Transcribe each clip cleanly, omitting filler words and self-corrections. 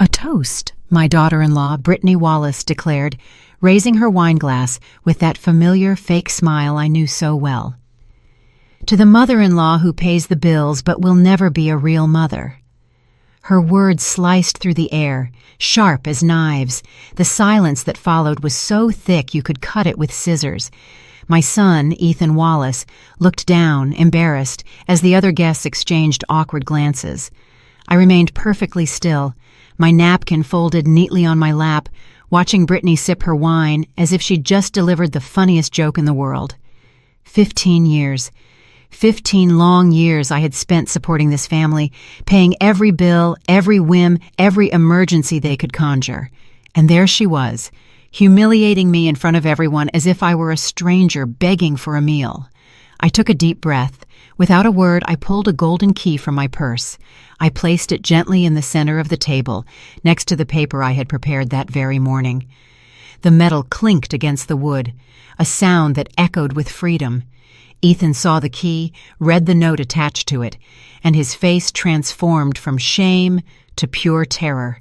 A toast, my daughter-in-law, Brittany Wallace, declared, raising her wineglass with that familiar fake smile I knew so well. To the mother-in-law who pays the bills but will never be a real mother. Her words sliced through the air, sharp as knives. The silence that followed was so thick you could cut it with scissors. My son, Ethan Wallace, looked down, embarrassed, as the other guests exchanged awkward glances. I remained perfectly still, my napkin folded neatly on my lap, watching Brittany sip her wine as if she'd just delivered the funniest joke in the world. 15 years. 15 long years I had spent supporting this family, paying every bill, every whim, every emergency they could conjure. And there she was, humiliating me in front of everyone as if I were a stranger begging for a meal. I took a deep breath. Without a word, I pulled a golden key from my purse. I placed it gently in the center of the table, next to the paper I had prepared that very morning. The metal clinked against the wood, a sound that echoed with freedom. Ethan saw the key, read the note attached to it, and his face transformed from shame to pure terror.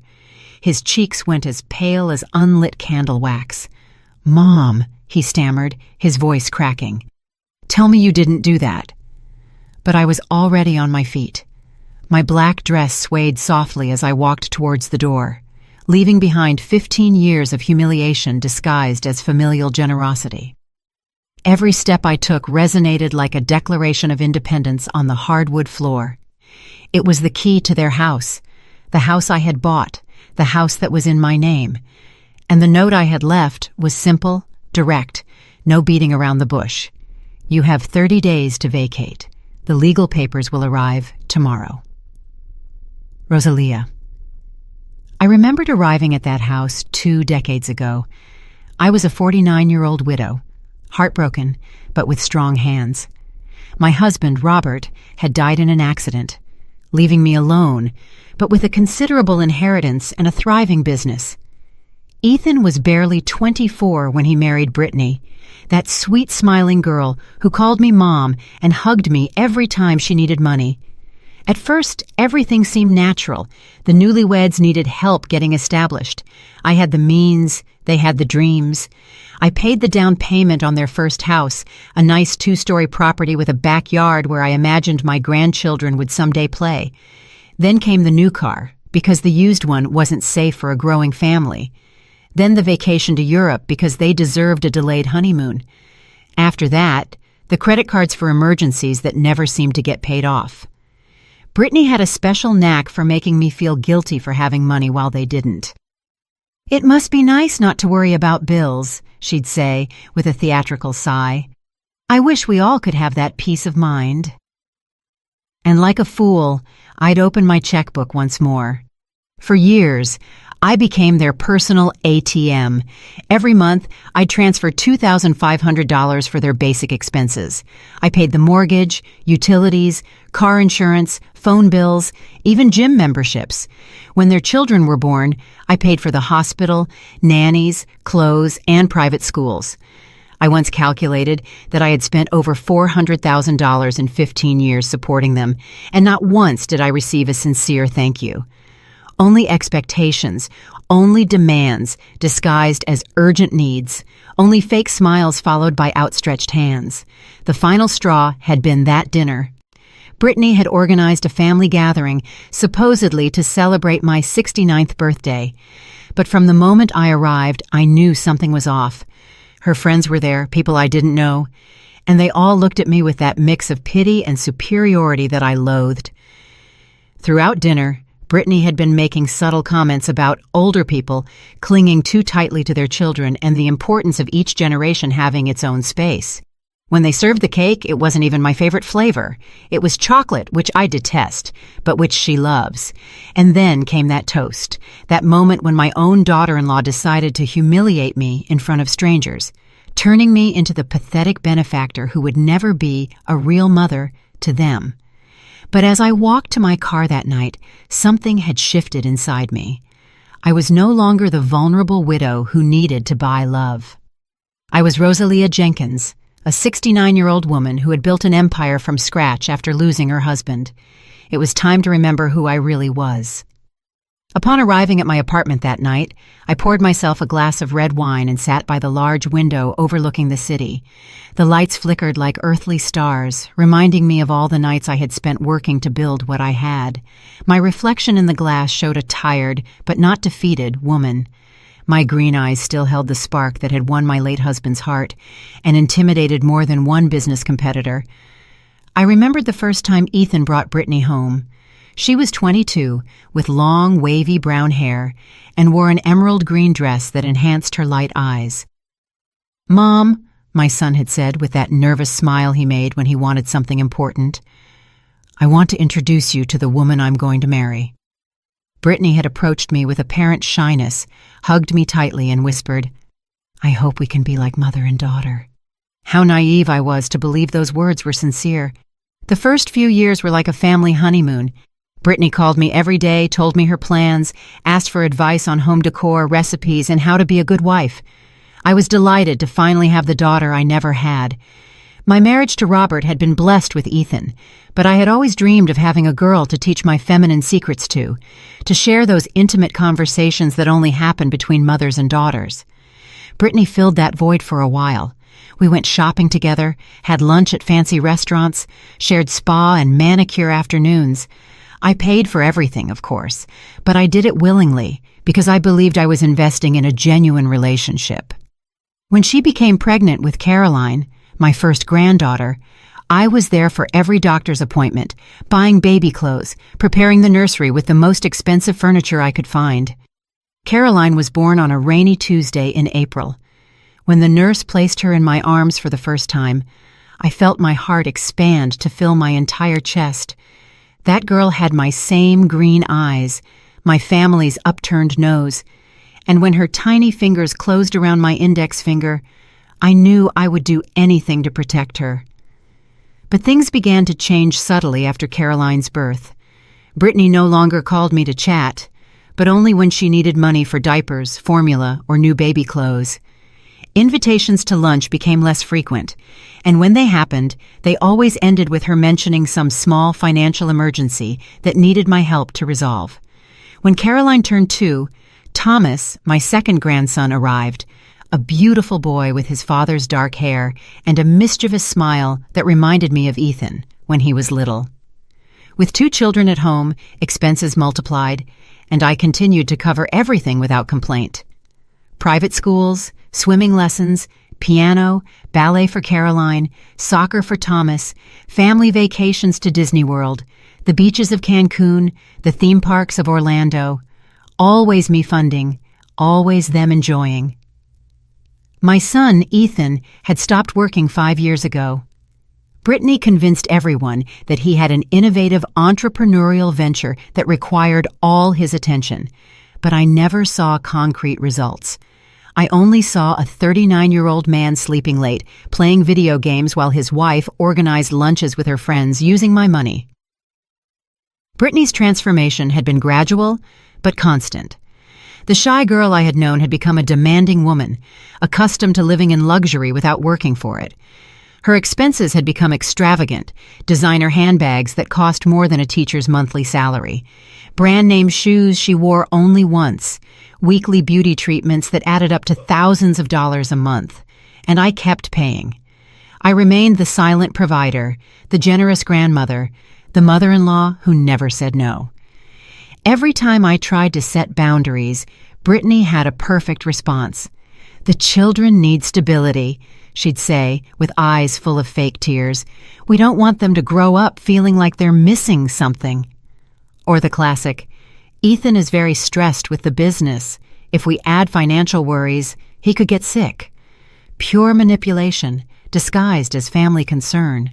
His cheeks went as pale as unlit candle wax. "Mom," he stammered, his voice cracking. "Tell me you didn't do that." But I was already on my feet. My black dress swayed softly as I walked towards the door, leaving behind 15 years of humiliation disguised as familial generosity. Every step I took resonated like a declaration of independence on the hardwood floor. It was the key to their house, the house I had bought, the house that was in my name. And the note I had left was simple, direct, no beating around the bush. "You have 30 days to vacate. The legal papers will arrive tomorrow." Rosalia. I remembered arriving at that house 2 decades ago. I was a 49-year-old widow, heartbroken, but with strong hands. My husband, Robert, had died in an accident, leaving me alone, but with a considerable inheritance and a thriving business. Ethan was barely 24 when he married Brittany, that sweet smiling girl who called me Mom and hugged me every time she needed money. At first, everything seemed natural. The newlyweds needed help getting established. I had the means, they had the dreams. I paid the down payment on their first house, a nice 2-story property with a backyard where I imagined my grandchildren would someday play. Then came the new car, because the used one wasn't safe for a growing family. Then the vacation to Europe because they deserved a delayed honeymoon. After that, the credit cards for emergencies that never seemed to get paid off. Brittany had a special knack for making me feel guilty for having money while they didn't. "It must be nice not to worry about bills," she'd say with a theatrical sigh. "I wish we all could have that peace of mind." And like a fool, I'd open my checkbook once more. For years, I became their personal ATM. Every month, I'd transfer $2,500 for their basic expenses. I paid the mortgage, utilities, car insurance, phone bills, even gym memberships. When their children were born, I paid for the hospital, nannies, clothes, and private schools. I once calculated that I had spent over $400,000 in 15 years supporting them, and not once did I receive a sincere thank you. Only expectations, only demands disguised as urgent needs, only fake smiles followed by outstretched hands. The final straw had been that dinner. Brittany had organized a family gathering, supposedly to celebrate my 69th birthday. But from the moment I arrived, I knew something was off. Her friends were there, people I didn't know, and they all looked at me with that mix of pity and superiority that I loathed. Throughout dinner, Brittany had been making subtle comments about older people clinging too tightly to their children and the importance of each generation having its own space. When they served the cake, it wasn't even my favorite flavor. It was chocolate, which I detest, but which she loves. And then came that toast, that moment when my own daughter-in-law decided to humiliate me in front of strangers, turning me into the pathetic benefactor who would never be a real mother to them. But as I walked to my car that night, something had shifted inside me. I was no longer the vulnerable widow who needed to buy love. I was Rosalia Jenkins, a 69-year-old woman who had built an empire from scratch after losing her husband. It was time to remember who I really was. Upon arriving at my apartment that night, I poured myself a glass of red wine and sat by the large window overlooking the city. The lights flickered like earthly stars, reminding me of all the nights I had spent working to build what I had. My reflection in the glass showed a tired, but not defeated, woman. My green eyes still held the spark that had won my late husband's heart and intimidated more than one business competitor. I remembered the first time Ethan brought Brittany home. She was 22, with long, wavy brown hair, and wore an emerald green dress that enhanced her light eyes. "Mom," my son had said with that nervous smile he made when he wanted something important, "I want to introduce you to the woman I'm going to marry." Brittany had approached me with apparent shyness, hugged me tightly, and whispered, "I hope we can be like mother and daughter." How naive I was to believe those words were sincere. The first few years were like a family honeymoon. Brittany called me every day, told me her plans, asked for advice on home decor, recipes, and how to be a good wife. I was delighted to finally have the daughter I never had. My marriage to Robert had been blessed with Ethan, but I had always dreamed of having a girl to teach my feminine secrets to share those intimate conversations that only happen between mothers and daughters. Brittany filled that void for a while. We went shopping together, had lunch at fancy restaurants, shared spa and manicure afternoons. I paid for everything, of course, but I did it willingly because I believed I was investing in a genuine relationship. When she became pregnant with Caroline, my first granddaughter, I was there for every doctor's appointment, buying baby clothes, preparing the nursery with the most expensive furniture I could find. Caroline was born on a rainy Tuesday in April. When the nurse placed her in my arms for the first time, I felt my heart expand to fill my entire chest. That girl had my same green eyes, my family's upturned nose, and when her tiny fingers closed around my index finger, I knew I would do anything to protect her. But things began to change subtly after Caroline's birth. Brittany no longer called me to chat, but only when she needed money for diapers, formula, or new baby clothes. Invitations to lunch became less frequent, and when they happened, they always ended with her mentioning some small financial emergency that needed my help to resolve. When Caroline turned 2, Thomas, my second grandson, arrived, a beautiful boy with his father's dark hair and a mischievous smile that reminded me of Ethan when he was little. With 2 children at home, expenses multiplied, and I continued to cover everything without complaint. Private schools, swimming lessons, piano, ballet for Caroline, soccer for Thomas, family vacations to Disney World, the beaches of Cancun, the theme parks of Orlando. Always me funding, always them enjoying. My son, Ethan, had stopped working 5 years ago. Brittany convinced everyone that he had an innovative entrepreneurial venture that required all his attention, but I never saw concrete results. I only saw a 39-year-old man sleeping late, playing video games while his wife organized lunches with her friends using my money. Brittany's transformation had been gradual, but constant. The shy girl I had known had become a demanding woman, accustomed to living in luxury without working for it. Her expenses had become extravagant, designer handbags that cost more than a teacher's monthly salary, brand-name shoes she wore only once, weekly beauty treatments that added up to thousands of dollars a month, and I kept paying. I remained the silent provider, the generous grandmother, the mother-in-law who never said no. Every time I tried to set boundaries, Brittany had a perfect response. "The children need stability," she'd say, with eyes full of fake tears. "We don't want them to grow up feeling like they're missing something." Or the classic, "Ethan is very stressed with the business. If we add financial worries, he could get sick." Pure manipulation, disguised as family concern.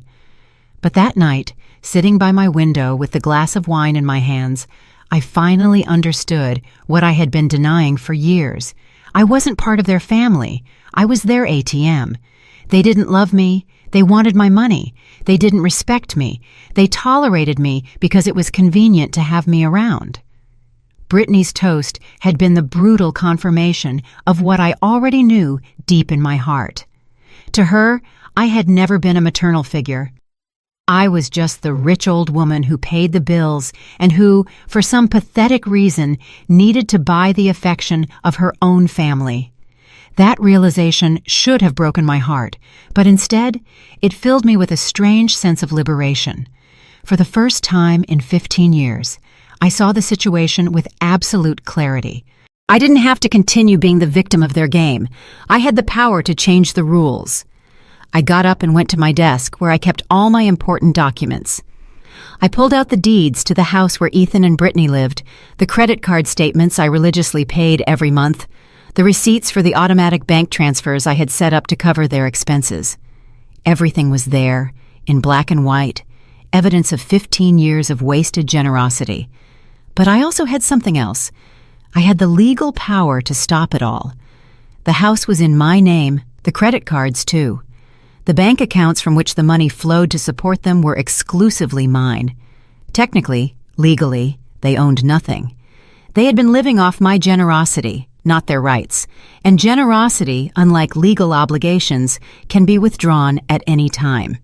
But that night, sitting by my window with the glass of wine in my hands, I finally understood what I had been denying for years. I wasn't part of their family. I was their ATM. They didn't love me. They wanted my money. They didn't respect me. They tolerated me because it was convenient to have me around. Brittany's toast had been the brutal confirmation of what I already knew deep in my heart. To her, I had never been a maternal figure. I was just the rich old woman who paid the bills and who, for some pathetic reason, needed to buy the affection of her own family. That realization should have broken my heart, but instead, it filled me with a strange sense of liberation. For the first time in 15 years, I saw the situation with absolute clarity. I didn't have to continue being the victim of their game. I had the power to change the rules. I got up and went to my desk, where I kept all my important documents. I pulled out the deeds to the house where Ethan and Brittany lived, the credit card statements I religiously paid every month, the receipts for the automatic bank transfers I had set up to cover their expenses. Everything was there, in black and white, evidence of 15 years of wasted generosity. But I also had something else. I had the legal power to stop it all. The house was in my name, the credit cards too. The bank accounts from which the money flowed to support them were exclusively mine. Technically, legally, they owned nothing. They had been living off my generosity, not their rights. And generosity, unlike legal obligations, can be withdrawn at any time.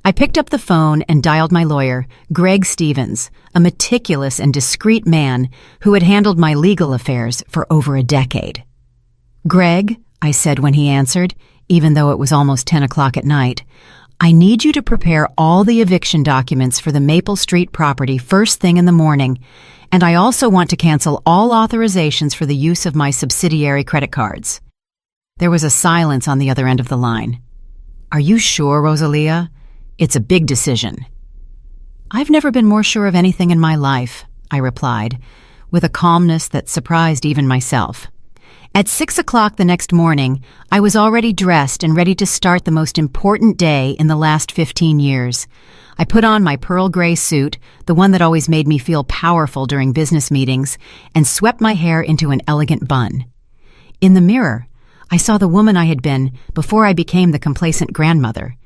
I picked up the phone and dialed my lawyer, Greg Stevens, a meticulous and discreet man who had handled my legal affairs for over a decade. "Greg," I said when he answered, even though it was almost 10 o'clock at night, "I need you to prepare all the eviction documents for the Maple Street property first thing in the morning, and I also want to cancel all authorizations for the use of my subsidiary credit cards." There was a silence on the other end of the line. "Are you sure, Rosalia? It's a big decision." "I've never been more sure of anything in my life," I replied, with a calmness that surprised even myself. At 6 o'clock the next morning, I was already dressed and ready to start the most important day in the last 15 years. I put on my pearl gray suit, the one that always made me feel powerful during business meetings, and swept my hair into an elegant bun. In the mirror, I saw the woman I had been before I became the complacent grandmother.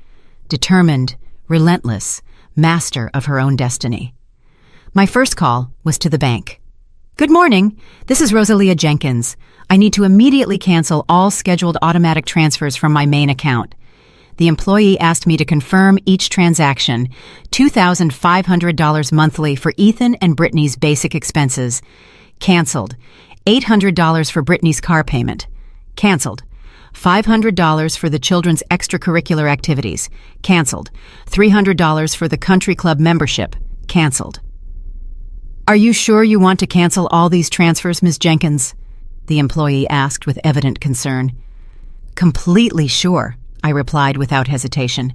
Determined, relentless, master of her own destiny. My first call was to the bank. "Good morning. This is Rosalia Jenkins. I need to immediately cancel all scheduled automatic transfers from my main account." The employee asked me to confirm each transaction, $2,500 monthly for Ethan and Brittany's basic expenses. Canceled. $800 for Brittany's car payment. Canceled. $500 for the children's extracurricular activities. Canceled. $300 for the country club membership. Canceled. "Are you sure you want to cancel all these transfers, Ms. Jenkins?" the employee asked with evident concern. "Completely sure," I replied without hesitation.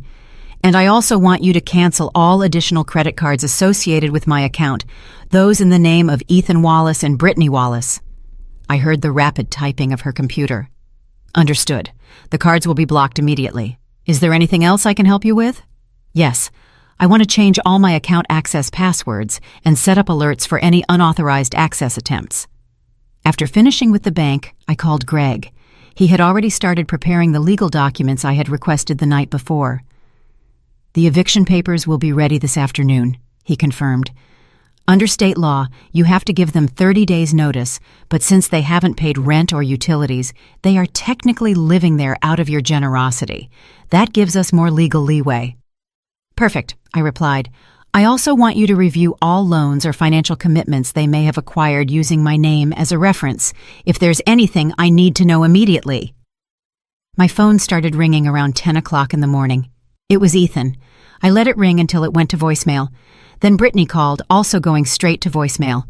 "And I also want you to cancel all additional credit cards associated with my account, those in the name of Ethan Wallace and Brittany Wallace." I heard the rapid typing of her computer. "Understood. The cards will be blocked immediately. Is there anything else I can help you with?" "Yes. I want to change all my account access passwords and set up alerts for any unauthorized access attempts." After finishing with the bank, I called Greg. He had already started preparing the legal documents I had requested the night before. "The eviction papers will be ready this afternoon," he confirmed. "Under state law, you have to give them 30 days' notice, but since they haven't paid rent or utilities, they are technically living there out of your generosity. That gives us more legal leeway." "Perfect," I replied. "I also want you to review all loans or financial commitments they may have acquired using my name as a reference, if there's anything I need to know immediately." My phone started ringing around 10 o'clock in the morning. It was Ethan. I let it ring until it went to voicemail. Then Brittany called, also going straight to voicemail.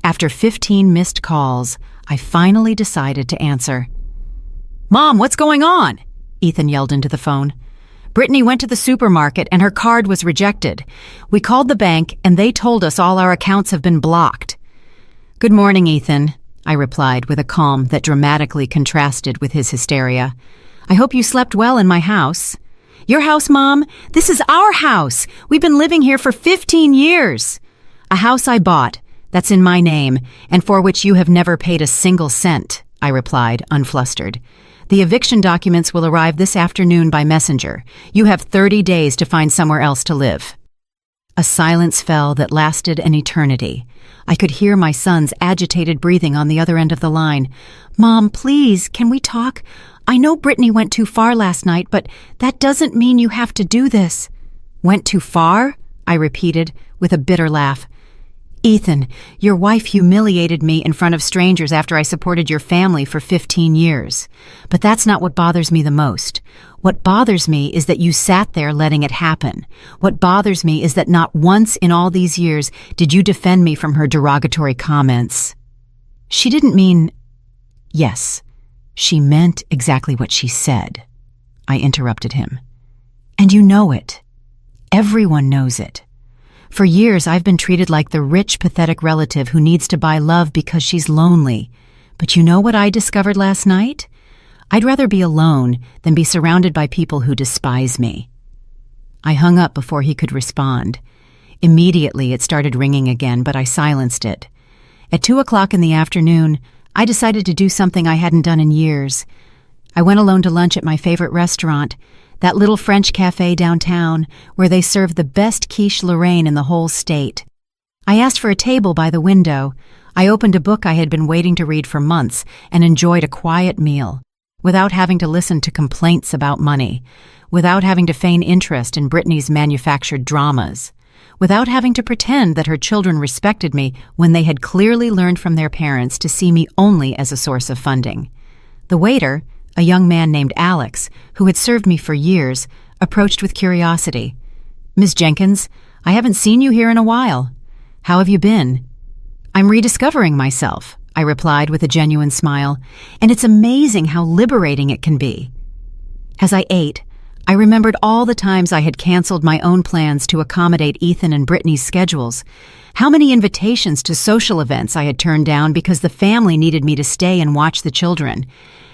After 15 missed calls, I finally decided to answer. "Mom, what's going on?" Ethan yelled into the phone. "Brittany went to the supermarket and her card was rejected. We called the bank and they told us all our accounts have been blocked." "Good morning, Ethan," I replied with a calm that dramatically contrasted with his hysteria. "I hope you slept well in my house." "Your house, Mom? This is our house. We've been living here for 15 years. "A house I bought, that's in my name, and for which you have never paid a single cent," I replied, unflustered. "The eviction documents will arrive this afternoon by messenger. You have 30 days to find somewhere else to live." A silence fell that lasted an eternity. I could hear my son's agitated breathing on the other end of the line. "Mom, please, can we talk? I know Brittany went too far last night, but that doesn't mean you have to do this." Went too far? I repeated, with a bitter laugh. Ethan, your wife humiliated me in front of strangers after I supported your family for 15 years. But that's not what bothers me the most. What bothers me is that you sat there letting it happen. What bothers me is that not once in all these years did you defend me from her derogatory comments. She didn't mean... Yes, she meant exactly what she said. I interrupted him. And you know it. Everyone knows it. For years, I've been treated like the rich, pathetic relative who needs to buy love because she's lonely. But you know what I discovered last night? I'd rather be alone than be surrounded by people who despise me. I hung up before he could respond. Immediately, it started ringing again, but I silenced it. At 2:00 in the afternoon, I decided to do something I hadn't done in years. I went alone to lunch at my favorite restaurant, that little French cafe downtown where they serve the best quiche Lorraine in the whole state. I asked for a table by the window. I opened a book I had been waiting to read for months and enjoyed a quiet meal, without having to listen to complaints about money, without having to feign interest in Brittany's manufactured dramas, without having to pretend that her children respected me when they had clearly learned from their parents to see me only as a source of funding. The waiter, a young man named Alex, who had served me for years, approached with curiosity. "Miss Jenkins, I haven't seen you here in a while. How have you been?" "I'm rediscovering myself," I replied with a genuine smile, "and it's amazing how liberating it can be." As I ate, I remembered all the times I had canceled my own plans to accommodate Ethan and Brittany's schedules, how many invitations to social events I had turned down because the family needed me to stay and watch the children,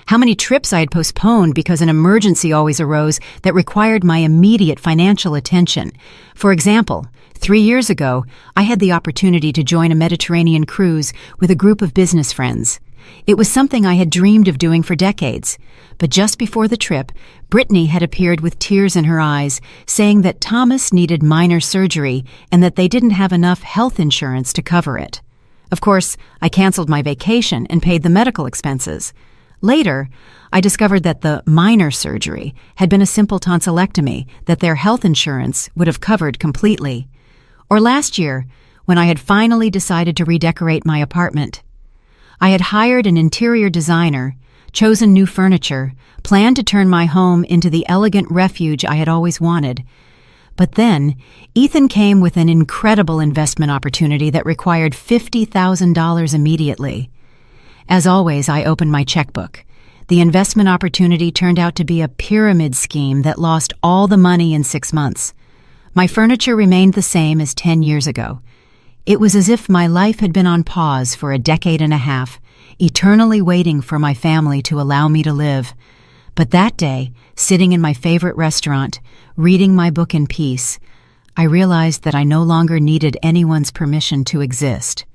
how many trips I had postponed because an emergency always arose that required my immediate financial attention. For example, 3 years ago, I had the opportunity to join a Mediterranean cruise with a group of business friends. It was something I had dreamed of doing for decades, but just before the trip, Brittany had appeared with tears in her eyes, saying that Thomas needed minor surgery and that they didn't have enough health insurance to cover it. Of course, I canceled my vacation and paid the medical expenses. Later, I discovered that the minor surgery had been a simple tonsillectomy that their health insurance would have covered completely. Or last year, when I had finally decided to redecorate my apartment. I had hired an interior designer, chosen new furniture, planned to turn my home into the elegant refuge I had always wanted. But then, Ethan came with an incredible investment opportunity that required $50,000 immediately. As always, I opened my checkbook. The investment opportunity turned out to be a pyramid scheme that lost all the money in 6 months. My furniture remained the same as 10 years ago. It was as if my life had been on pause for a decade and a half, eternally waiting for my family to allow me to live. But that day, sitting in my favorite restaurant, reading my book in peace, I realized that I no longer needed anyone's permission to exist.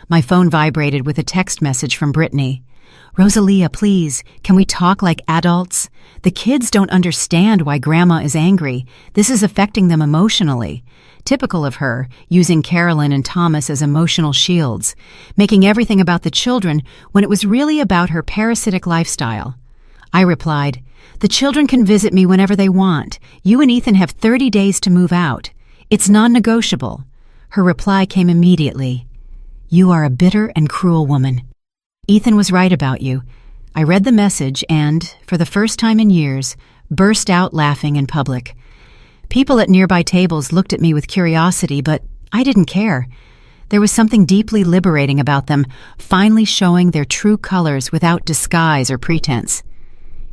My phone vibrated with a text message from Brittany. "Rosalia, please, can we talk like adults? The kids don't understand why Grandma is angry. This is affecting them emotionally." Typical of her, using Carolyn and Thomas as emotional shields, making everything about the children when it was really about her parasitic lifestyle. I replied, "The children can visit me whenever they want. You and Ethan have 30 days to move out. It's non-negotiable." Her reply came immediately. "You are a bitter and cruel woman. Ethan was right about you." I read the message and, for the first time in years, burst out laughing in public. People at nearby tables looked at me with curiosity, but I didn't care. There was something deeply liberating about them, finally showing their true colors without disguise or pretense.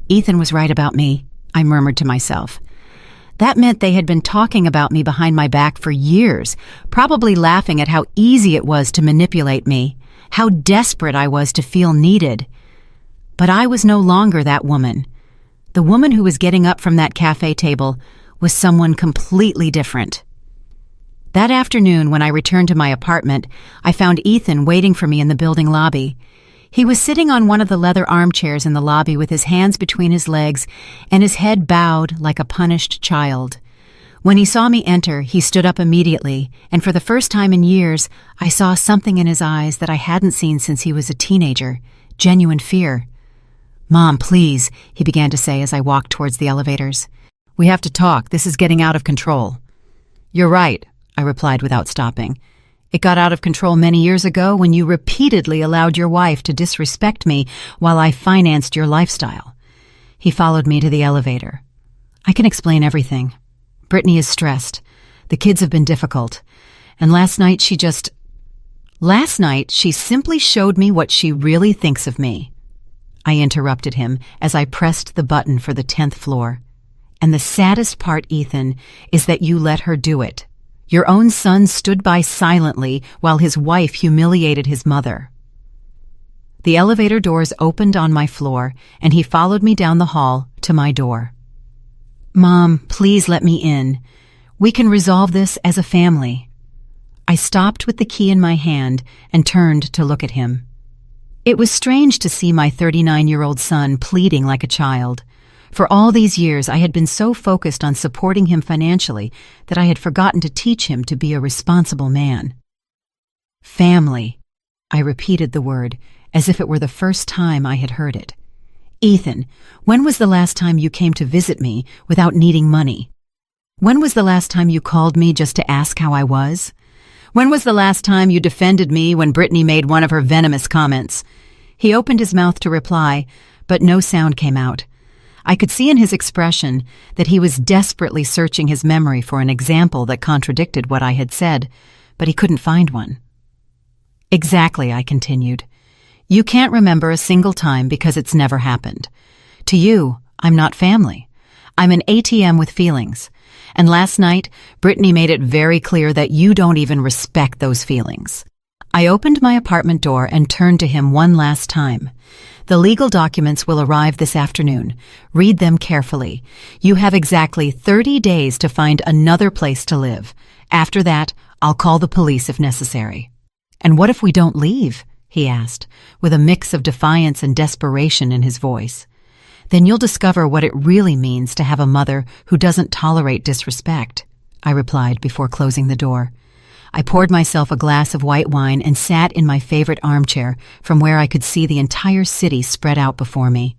Ethan was right about me, I murmured to myself. That meant they had been talking about me behind my back for years, probably laughing at how easy it was to manipulate me, how desperate I was to feel needed. But I was no longer that woman. The woman who was getting up from that cafe table was someone completely different. That afternoon, when I returned to my apartment, I found Ethan waiting for me in the building lobby. He was sitting on one of the leather armchairs in the lobby with his hands between his legs and his head bowed like a punished child. When he saw me enter, he stood up immediately, and for the first time in years, I saw something in his eyes that I hadn't seen since he was a teenager, genuine fear. "Mom, please," he began to say as I walked towards the elevators. "We have to talk. This is getting out of control." You're right, I replied without stopping. It got out of control many years ago when you repeatedly allowed your wife to disrespect me while I financed your lifestyle. He followed me to the elevator. I can explain everything. Brittany is stressed. The kids have been difficult. And last night she simply showed me what she really thinks of me. I interrupted him as I pressed the button for the 10th floor. And the saddest part, Ethan, is that you let her do it. Your own son stood by silently while his wife humiliated his mother. The elevator doors opened on my floor, and he followed me down the hall to my door. Mom, please let me in. We can resolve this as a family. I stopped with the key in my hand and turned to look at him. It was strange to see my 39-year-old son pleading like a child. For all these years, I had been so focused on supporting him financially that I had forgotten to teach him to be a responsible man. Family. I repeated the word, as if it were the first time I had heard it. Ethan, when was the last time you came to visit me without needing money? When was the last time you called me just to ask how I was? When was the last time you defended me when Brittany made one of her venomous comments? He opened his mouth to reply, but no sound came out. I could see in his expression that he was desperately searching his memory for an example that contradicted what I had said, but he couldn't find one. Exactly, I continued. You can't remember a single time because it's never happened. To you, I'm not family. I'm an ATM with feelings. And last night, Brittany made it very clear that you don't even respect those feelings. I opened my apartment door and turned to him one last time. The legal documents will arrive this afternoon. Read them carefully. You have exactly 30 days to find another place to live. After that, I'll call the police if necessary. And what if we don't leave? He asked, with a mix of defiance and desperation in his voice. Then you'll discover what it really means to have a mother who doesn't tolerate disrespect, I replied before closing the door. I poured myself a glass of white wine and sat in my favorite armchair from where I could see the entire city spread out before me.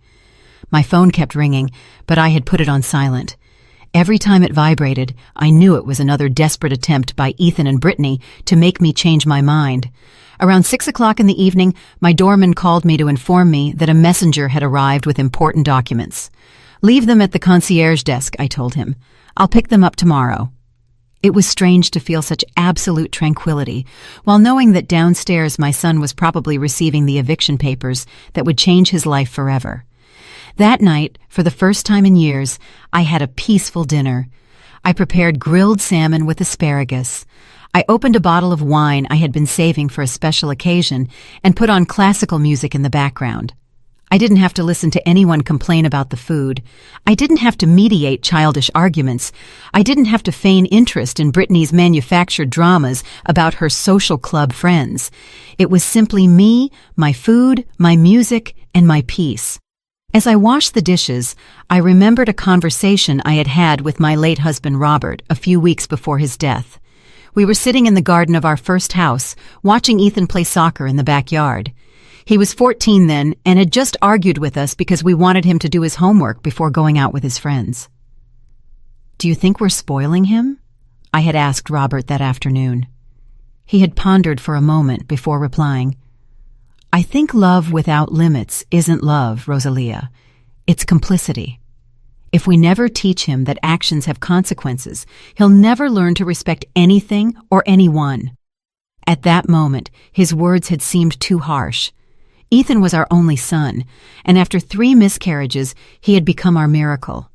My phone kept ringing, but I had put it on silent. Every time it vibrated, I knew it was another desperate attempt by Ethan and Brittany to make me change my mind. Around 6 o'clock in the evening, my doorman called me to inform me that a messenger had arrived with important documents. Leave them at the concierge desk, I told him. I'll pick them up tomorrow. It was strange to feel such absolute tranquility, while knowing that downstairs my son was probably receiving the eviction papers that would change his life forever. That night, for the first time in years, I had a peaceful dinner. I prepared grilled salmon with asparagus. I opened a bottle of wine I had been saving for a special occasion and put on classical music in the background. I didn't have to listen to anyone complain about the food. I didn't have to mediate childish arguments. I didn't have to feign interest in Brittany's manufactured dramas about her social club friends. It was simply me, my food, my music, and my peace. As I washed the dishes, I remembered a conversation I had had with my late husband Robert a few weeks before his death. We were sitting in the garden of our first house, watching Ethan play soccer in the backyard. He was 14 then and had just argued with us because we wanted him to do his homework before going out with his friends. "Do you think we're spoiling him?" I had asked Robert that afternoon. He had pondered for a moment before replying, "I think love without limits isn't love, Rosalia. It's complicity. If we never teach him that actions have consequences, he'll never learn to respect anything or anyone." At that moment, his words had seemed too harsh. Ethan was our only son, and after 3 miscarriages, he had become our miracle.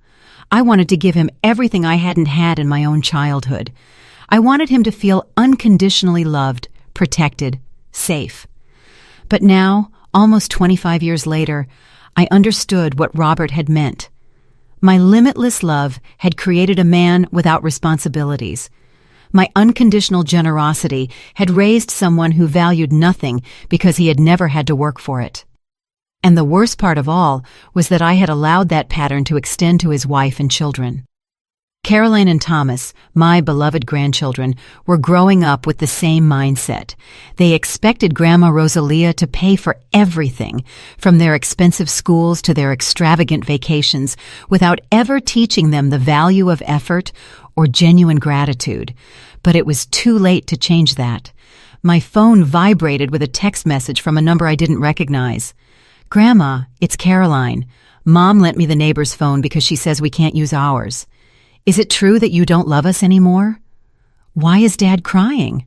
I wanted to give him everything I hadn't had in my own childhood. I wanted him to feel unconditionally loved, protected, safe. But now, almost 25 years later, I understood what Robert had meant. My limitless love had created a man without responsibilities. My unconditional generosity had raised someone who valued nothing because he had never had to work for it. And the worst part of all was that I had allowed that pattern to extend to his wife and children. Caroline and Thomas, my beloved grandchildren, were growing up with the same mindset. They expected Grandma Rosalia to pay for everything, from their expensive schools to their extravagant vacations, without ever teaching them the value of effort or genuine gratitude, but it was too late to change that. My phone vibrated with a text message from a number I didn't recognize. "Grandma, it's Caroline. Mom lent me the neighbor's phone because she says we can't use ours. Is it true that you don't love us anymore? Why is Dad crying?"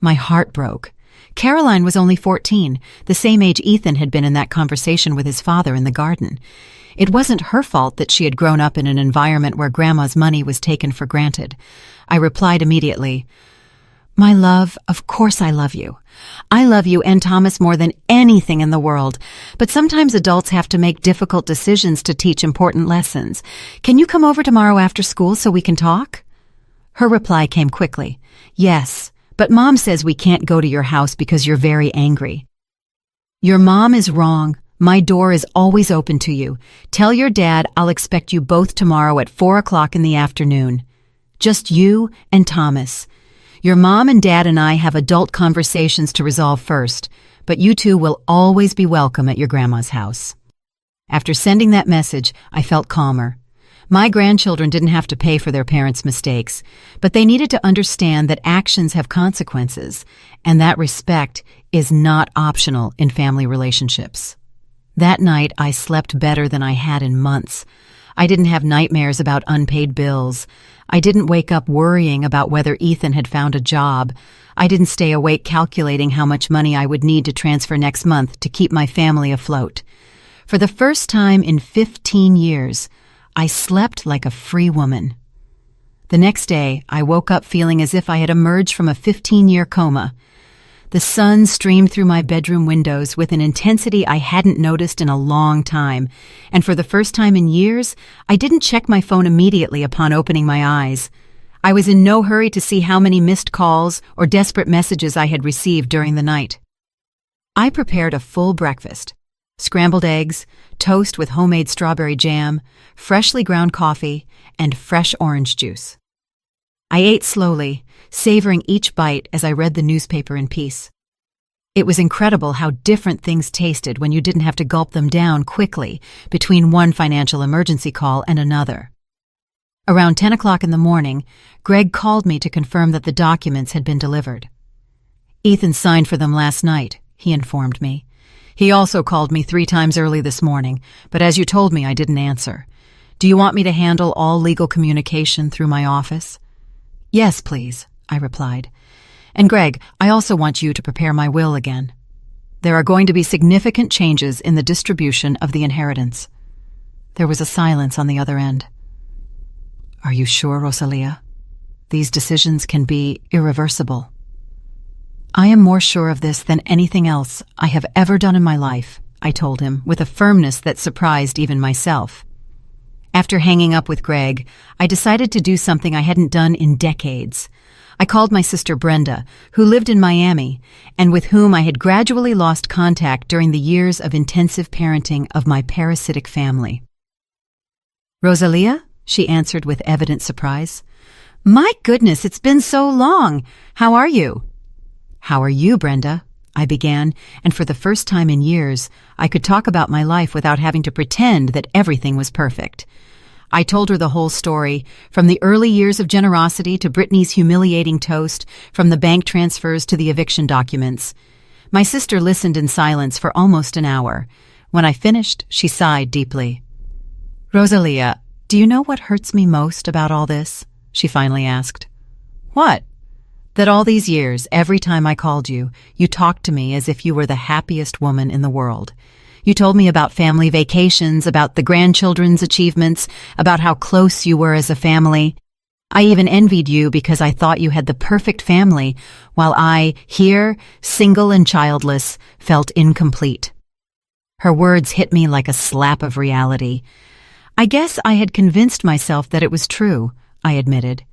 My heart broke. Caroline was only 14, the same age Ethan had been in that conversation with his father in the garden. It wasn't her fault that she had grown up in an environment where Grandma's money was taken for granted. I replied immediately, "My love, of course I love you. I love you and Thomas more than anything in the world, but sometimes adults have to make difficult decisions to teach important lessons. Can you come over tomorrow after school so we can talk?" Her reply came quickly, "Yes, but Mom says we can't go to your house because you're very angry." "Your mom is wrong. My door is always open to you. Tell your dad I'll expect you both tomorrow at 4 o'clock in the afternoon. Just you and Thomas. Your mom and dad and I have adult conversations to resolve first, but you two will always be welcome at your grandma's house." After sending that message, I felt calmer. My grandchildren didn't have to pay for their parents' mistakes, but they needed to understand that actions have consequences, and that respect is not optional in family relationships. That night, I slept better than I had in months. I didn't have nightmares about unpaid bills. I didn't wake up worrying about whether Ethan had found a job. I didn't stay awake calculating how much money I would need to transfer next month to keep my family afloat. For the first time in 15 years, I slept like a free woman. The next day, I woke up feeling as if I had emerged from a 15-year coma. The sun streamed through my bedroom windows with an intensity I hadn't noticed in a long time, and for the first time in years, I didn't check my phone immediately upon opening my eyes. I was in no hurry to see how many missed calls or desperate messages I had received during the night. I prepared a full breakfast: scrambled eggs, toast with homemade strawberry jam, freshly ground coffee, and fresh orange juice. I ate slowly, savoring each bite as I read the newspaper in peace. It was incredible how different things tasted when you didn't have to gulp them down quickly between one financial emergency call and another. Around 10 o'clock in the morning, Greg called me to confirm that the documents had been delivered. "Ethan signed for them last night," he informed me. "He also called me 3 times early this morning, but as you told me, I didn't answer. Do you want me to handle all legal communication through my office?" "Yes, please," I replied. "And Greg, I also want you to prepare my will again. There are going to be significant changes in the distribution of the inheritance." There was a silence on the other end. "Are you sure, Rosalia? These decisions can be irreversible." "I am more sure of this than anything else I have ever done in my life," I told him with a firmness that surprised even myself. After hanging up with Greg, I decided to do something I hadn't done in decades. I called my sister Brenda, who lived in Miami, and with whom I had gradually lost contact during the years of intensive parenting of my parasitic family. "Rosalia?" she answered with evident surprise. "My goodness, it's been so long. How are you?" "How are you, Brenda?" I began, and for the first time in years, I could talk about my life without having to pretend that everything was perfect. I told her the whole story, from the early years of generosity to Brittany's humiliating toast, from the bank transfers to the eviction documents. My sister listened in silence for almost an hour. When I finished, she sighed deeply. "Rosalia, do you know what hurts me most about all this?" she finally asked. "What?" "That all these years, every time I called you, you talked to me as if you were the happiest woman in the world. You told me about family vacations, about the grandchildren's achievements, about how close you were as a family. I even envied you because I thought you had the perfect family, while I, here, single and childless, felt incomplete." Her words hit me like a slap of reality. "I guess I had convinced myself that it was true," I admitted.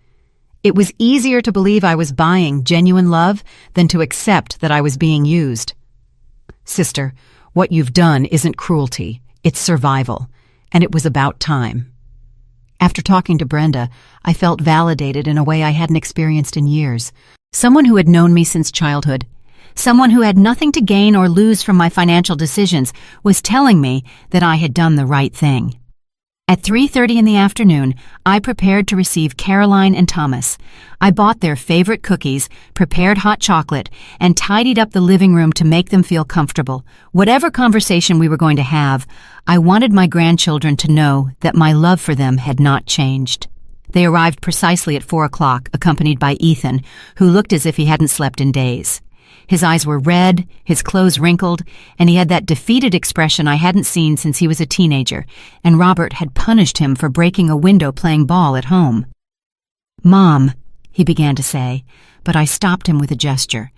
It was easier to believe I was buying genuine love than to accept that I was being used. "Sister, what you've done isn't cruelty, it's survival, and it was about time." After talking to Brenda, I felt validated in a way I hadn't experienced in years. Someone who had known me since childhood, someone who had nothing to gain or lose from my financial decisions, was telling me that I had done the right thing. At 3:30 in the afternoon, I prepared to receive Caroline and Thomas. I bought their favorite cookies, prepared hot chocolate, and tidied up the living room to make them feel comfortable. Whatever conversation we were going to have, I wanted my grandchildren to know that my love for them had not changed. They arrived precisely at 4 o'clock, accompanied by Ethan, who looked as if he hadn't slept in days. His eyes were red, his clothes wrinkled, and he had that defeated expression I hadn't seen since he was a teenager, and Robert had punished him for breaking a window playing ball at home. "Mom," he began to say, but I stopped him with a gesture.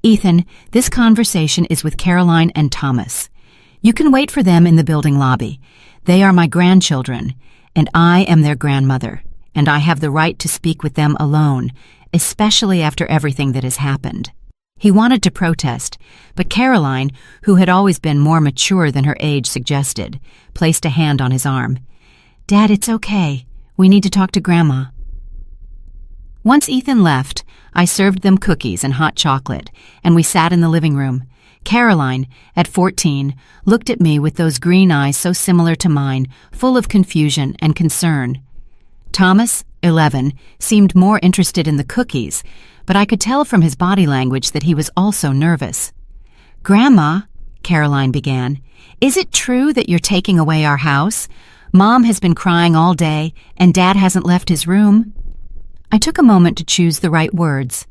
"Ethan, this conversation is with Caroline and Thomas. You can wait for them in the building lobby. They are my grandchildren, and I am their grandmother, and I have the right to speak with them alone, especially after everything that has happened." He wanted to protest, but Caroline, who had always been more mature than her age suggested, placed a hand on his arm. "Dad, it's okay. We need to talk to Grandma." Once Ethan left, I served them cookies and hot chocolate, and we sat in the living room. Caroline, at 14, looked at me with those green eyes so similar to mine, full of confusion and concern. Thomas, 11, seemed more interested in the cookies, but I could tell from his body language that he was also nervous. "Grandma," Caroline began, "is it true that you're taking away our house? Mom has been crying all day, and Dad hasn't left his room." I took a moment to choose the right words.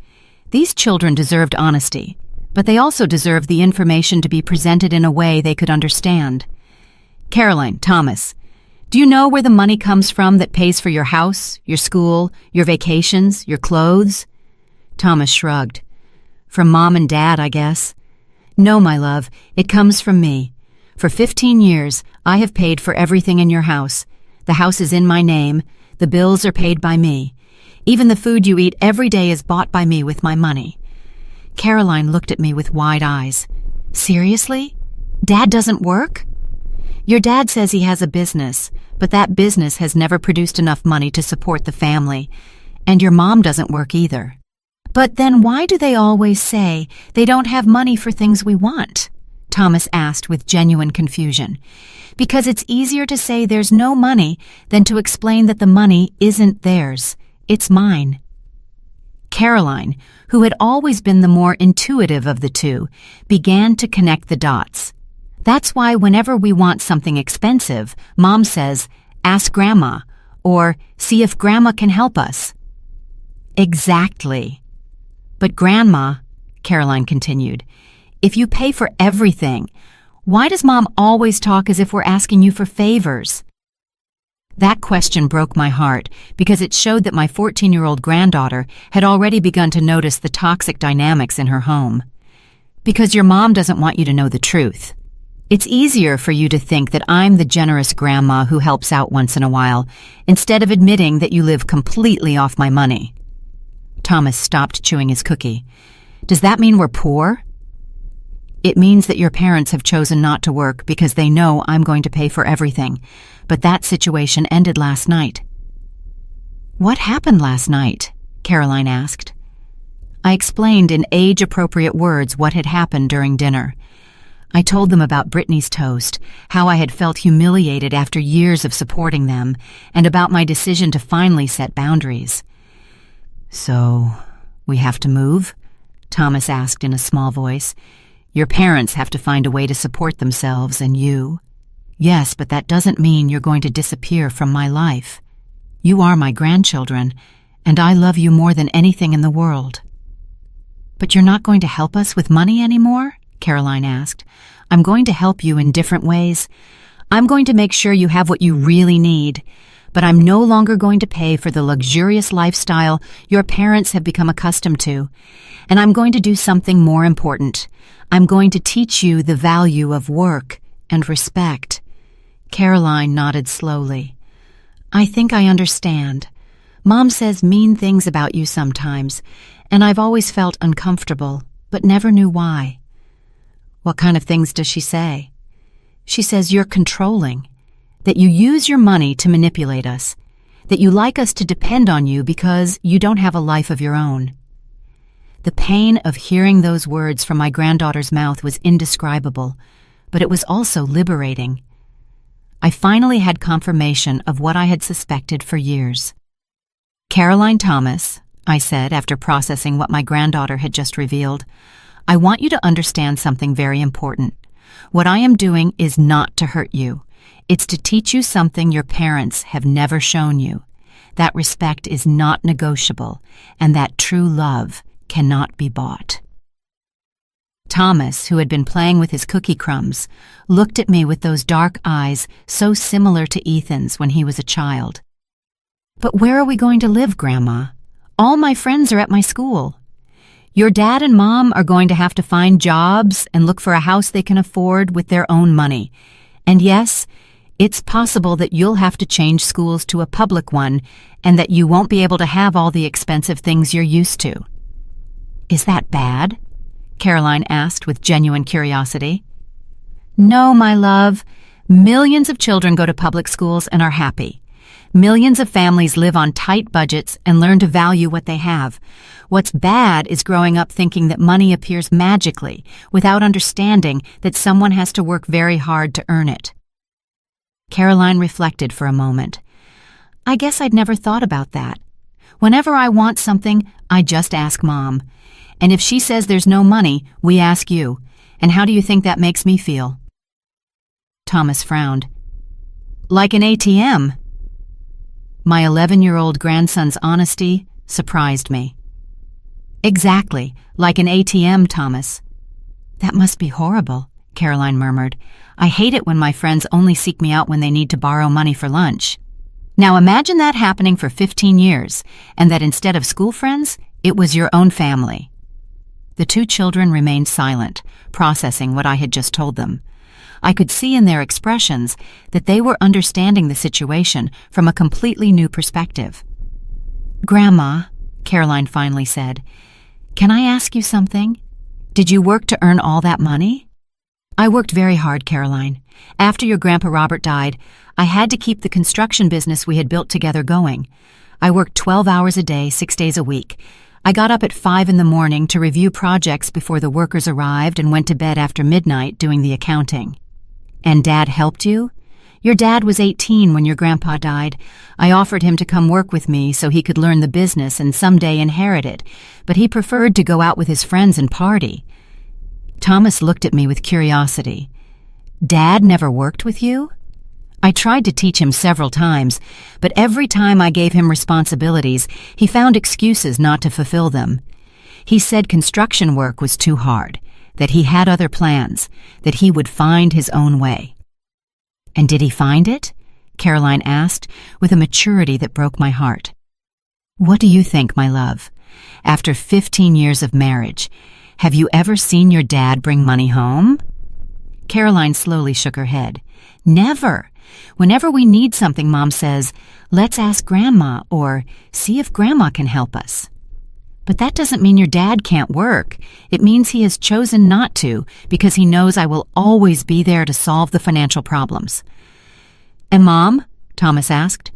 These children deserved honesty, but they also deserved the information to be presented in a way they could understand. "Caroline, Thomas, do you know where the money comes from that pays for your house, your school, your vacations, your clothes?" Thomas shrugged. "From Mom and Dad, I guess." "No, my love, it comes from me. For 15 years, I have paid for everything in your house. The house is in my name. The bills are paid by me. Even the food you eat every day is bought by me with my money." Caroline looked at me with wide eyes. "Seriously? Dad doesn't work?" "Your dad says he has a business, but that business has never produced enough money to support the family. And your mom doesn't work either." "But then why do they always say they don't have money for things we want?" Thomas asked with genuine confusion. "Because it's easier to say there's no money than to explain that the money isn't theirs. It's mine." Caroline, who had always been the more intuitive of the two, began to connect the dots. "That's why whenever we want something expensive, Mom says, 'Ask Grandma,' or 'See if Grandma can help us.'" "Exactly. But Grandma," Caroline continued, "if you pay for everything, why does Mom always talk as if we're asking you for favors?" That question broke my heart because it showed that my 14-year-old granddaughter had already begun to notice the toxic dynamics in her home. "Because your mom doesn't want you to know the truth. It's easier for you to think that I'm the generous grandma who helps out once in a while, instead of admitting that you live completely off my money." Thomas stopped chewing his cookie. "Does that mean we're poor?" "It means that your parents have chosen not to work because they know I'm going to pay for everything, but that situation ended last night." "What happened last night?" Caroline asked. I explained in age-appropriate words what had happened during dinner. I told them about Brittany's toast, how I had felt humiliated after years of supporting them, and about my decision to finally set boundaries. "So, we have to move?" Thomas asked in a small voice. "Your parents have to find a way to support themselves, and you." "Yes, but that doesn't mean you're going to disappear from my life. You are my grandchildren, and I love you more than anything in the world." "But you're not going to help us with money anymore?" Caroline asked. "I'm going to help you in different ways. I'm going to make sure you have what you really need, but I'm no longer going to pay for the luxurious lifestyle your parents have become accustomed to. And I'm going to do something more important. I'm going to teach you the value of work and respect." Caroline nodded slowly. "I think I understand. Mom says mean things about you sometimes, and I've always felt uncomfortable, but never knew why." "What kind of things does she say?" "She says you're controlling, that you use your money to manipulate us, that you like us to depend on you because you don't have a life of your own." The pain of hearing those words from my granddaughter's mouth was indescribable, but it was also liberating. I finally had confirmation of what I had suspected for years. "Caroline Thomas," I said after processing what my granddaughter had just revealed, "I want you to understand something very important. What I am doing is not to hurt you. It's to teach you something your parents have never shown you. That respect is not negotiable, and that true love cannot be bought." Thomas, who had been playing with his cookie crumbs, looked at me with those dark eyes so similar to Ethan's when he was a child. "But where are we going to live, Grandma? All my friends are at my school. Your dad and Mom are going to have to find jobs and look for a house they can afford with their own money. And yes, it's possible that you'll have to change schools to a public one and that you won't be able to have all the expensive things you're used to." "Is that bad?" Caroline asked with genuine curiosity. "No, my love. Millions of children go to public schools and are happy. Millions of families live on tight budgets and learn to value what they have. What's bad is growing up thinking that money appears magically without understanding that someone has to work very hard to earn it." Caroline reflected for a moment. "I guess I'd never thought about that. Whenever I want something, I just ask Mom. And if she says there's no money, we ask you. And how do you think that makes me feel?" Thomas frowned. "Like an ATM." My 11-year-old grandson's honesty surprised me. "Exactly, like an ATM, Thomas." "That must be horrible," Caroline murmured. "I hate it when my friends only seek me out when they need to borrow money for lunch." Now imagine that happening for 15 years, and that instead of school friends, it was your own family. The two children remained silent, processing what I had just told them. I could see in their expressions that they were understanding the situation from a completely new perspective. "Grandma," Caroline finally said, "can I ask you something? Did you work to earn all that money?" "I worked very hard, Caroline. After your Grandpa Robert died, I had to keep the construction business we had built together going. I worked 12 hours a day, 6 days a week. I got up at 5 in the morning to review projects before the workers arrived and went to bed after midnight doing the accounting." "And Dad helped you? Your dad was 18 when your grandpa died. I offered him to come work with me so he could learn the business and someday inherit it, but he preferred to go out with his friends and party." Thomas looked at me with curiosity. "Dad never worked with you?" I tried to teach him several times, but every time I gave him responsibilities, he found excuses not to fulfill them. He said construction work was too hard, that he had other plans, that he would find his own way. "And did he find it?" Caroline asked, with a maturity that broke my heart. "What do you think, my love? After 15 years of marriage, have you ever seen your dad bring money home?" Caroline slowly shook her head. "Never. Whenever we need something, Mom says, 'Let's ask Grandma,' or 'See if Grandma can help us.' But that doesn't mean your dad can't work. It means he has chosen not to because he knows I will always be there to solve the financial problems." "And Mom?" Thomas asked.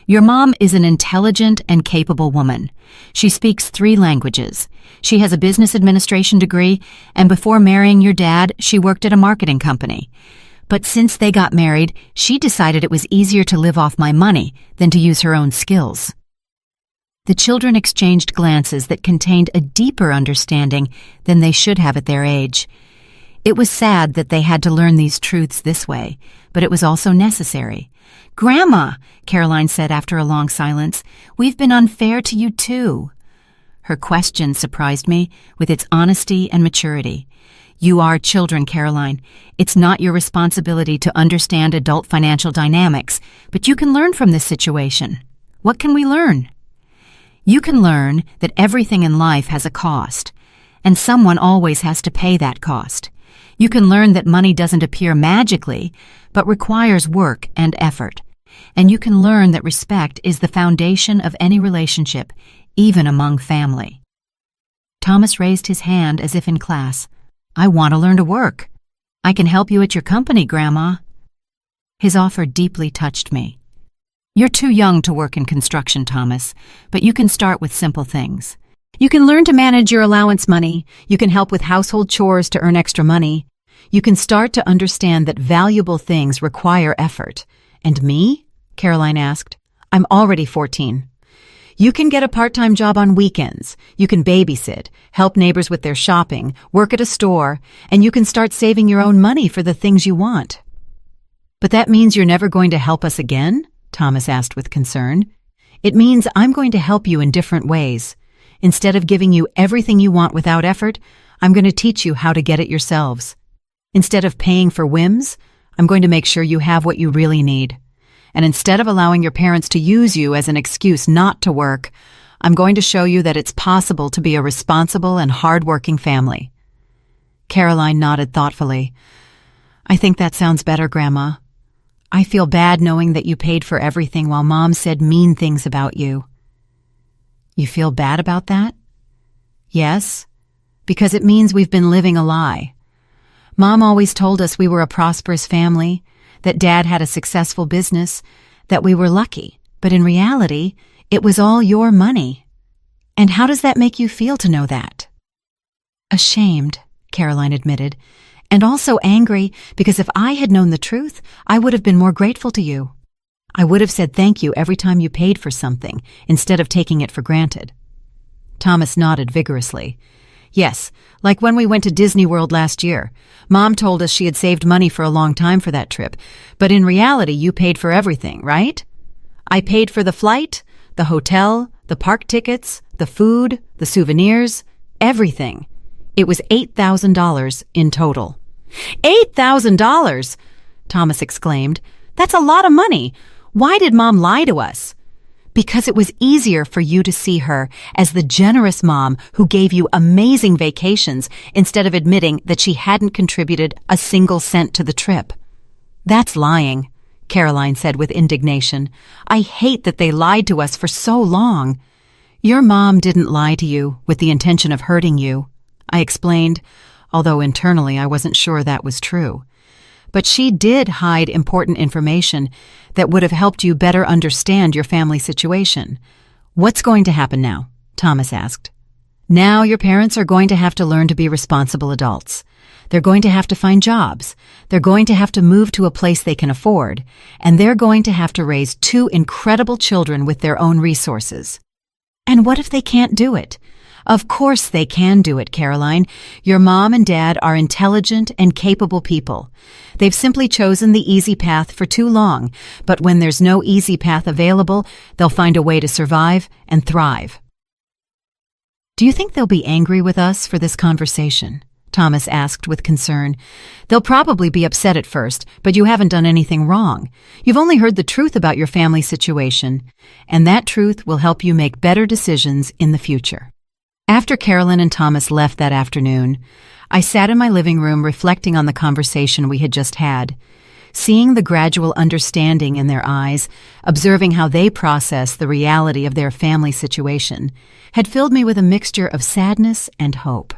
"Your mom is an intelligent and capable woman. She speaks 3 languages. She has a business administration degree, and before marrying your dad, she worked at a marketing company. But since they got married, she decided it was easier to live off my money than to use her own skills." The children exchanged glances that contained a deeper understanding than they should have at their age. It was sad that they had to learn these truths this way, but it was also necessary. "Grandma," Caroline said after a long silence, "we've been unfair to you too." Her question surprised me with its honesty and maturity. "You are children, Caroline. It's not your responsibility to understand adult financial dynamics, but you can learn from this situation. What can we learn?" "You can learn that everything in life has a cost, and someone always has to pay that cost. You can learn that money doesn't appear magically, but requires work and effort. And you can learn that respect is the foundation of any relationship, even among family." Thomas raised his hand as if in class. "I want to learn to work. I can help you at your company, Grandma." His offer deeply touched me. "You're too young to work in construction, Thomas, but you can start with simple things. You can learn to manage your allowance money. You can help with household chores to earn extra money. You can start to understand that valuable things require effort. And me? Caroline asked. I'm already 14. You can get a part-time job on weekends. You can babysit, help neighbors with their shopping, work at a store, and you can start saving your own money for the things you want. But that means you're never going to help us again? Thomas asked with concern. It means I'm going to help you in different ways. Instead of giving you everything you want without effort, I'm going to teach you how to get it yourselves. Instead of paying for whims, I'm going to make sure you have what you really need. And instead of allowing your parents to use you as an excuse not to work, I'm going to show you that it's possible to be a responsible and hard-working family. Caroline nodded thoughtfully. I think that sounds better, Grandma. I feel bad knowing that you paid for everything while Mom said mean things about you. You feel bad about that? Yes, because it means we've been living a lie. Mom always told us we were a prosperous family, that Dad had a successful business, that we were lucky, but in reality, it was all your money. And how does that make you feel to know that? Ashamed, Caroline admitted, and also angry because if I had known the truth, I would have been more grateful to you. I would have said thank you every time you paid for something, instead of taking it for granted. Thomas nodded vigorously. Yes, like when we went to Disney World last year. Mom told us she had saved money for a long time for that trip, but in reality you paid for everything, right? I paid for the flight, the hotel, the park tickets, the food, the souvenirs, everything. It was $8,000 in total. $8,000! Thomas exclaimed. That's a lot of money. Why did Mom lie to us? Because it was easier for you to see her as the generous mom who gave you amazing vacations instead of admitting that she hadn't contributed a single cent to the trip. That's lying, Caroline said with indignation. I hate that they lied to us for so long. Your mom didn't lie to you with the intention of hurting you, I explained, although internally I wasn't sure that was true. But she did hide important information that would have helped you better understand your family situation. What's going to happen now? Thomas asked. Now your parents are going to have to learn to be responsible adults. They're going to have to find jobs. They're going to have to move to a place they can afford. And they're going to have to raise 2 incredible children with their own resources. And what if they can't do it? Of course they can do it, Caroline. Your mom and dad are intelligent and capable people. They've simply chosen the easy path for too long, but when there's no easy path available, they'll find a way to survive and thrive. Do you think they'll be angry with us for this conversation? Thomas asked with concern. They'll probably be upset at first, but you haven't done anything wrong. You've only heard the truth about your family situation, and that truth will help you make better decisions in the future. After Carolyn and Thomas left that afternoon, I sat in my living room reflecting on the conversation we had just had. Seeing the gradual understanding in their eyes, observing how they process the reality of their family situation, had filled me with a mixture of sadness and hope.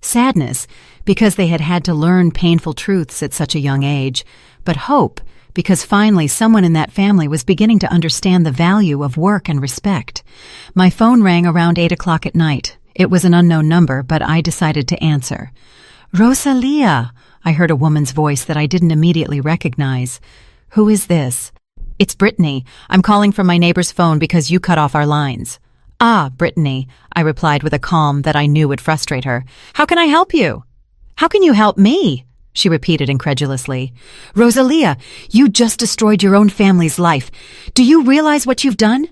Sadness, because they had had to learn painful truths at such a young age, but hope, because finally someone in that family was beginning to understand the value of work and respect. My phone rang around 8 o'clock at night. It was an unknown number, but I decided to answer. Rosalia, I heard a woman's voice that I didn't immediately recognize. Who is this? It's Brittany. I'm calling from my neighbor's phone because you cut off our lines. Ah, Brittany, I replied with a calm that I knew would frustrate her. How can I help you? How can you help me? She repeated incredulously. Rosalia, you just destroyed your own family's life. Do you realize what you've done?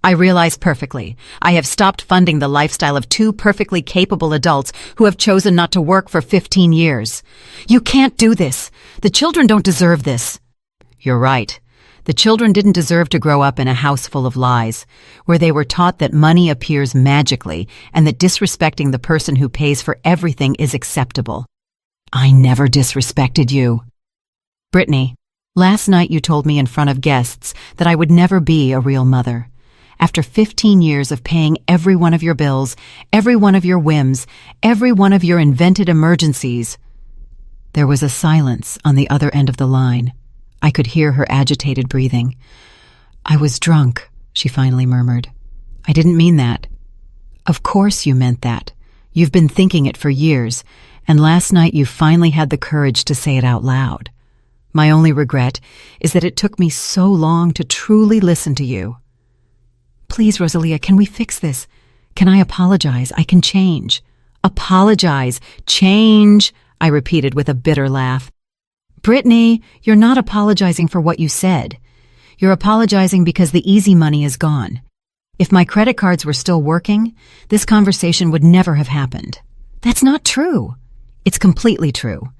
I realize perfectly. I have stopped funding the lifestyle of 2 perfectly capable adults who have chosen not to work for 15 years. You can't do this. The children don't deserve this. You're right. The children didn't deserve to grow up in a house full of lies, where they were taught that money appears magically and that disrespecting the person who pays for everything is acceptable. I never disrespected you. Brittany, last night you told me in front of guests that I would never be a real mother. After 15 years of paying every one of your bills, every one of your whims, every one of your invented emergencies. There was a silence on the other end of the line. I could hear her agitated breathing. I was drunk, she finally murmured. I didn't mean that. Of course you meant that. You've been thinking it for years, And last night you finally had the courage to say it out loud. My only regret is that it took me so long to truly listen to you. Please, Rosalia, can we fix this? Can I apologize? I can change. Apologize. Change, I repeated with a bitter laugh. Brittany, you're not apologizing for what you said. You're apologizing because the easy money is gone. If my credit cards were still working, this conversation would never have happened. That's not true. It's completely true.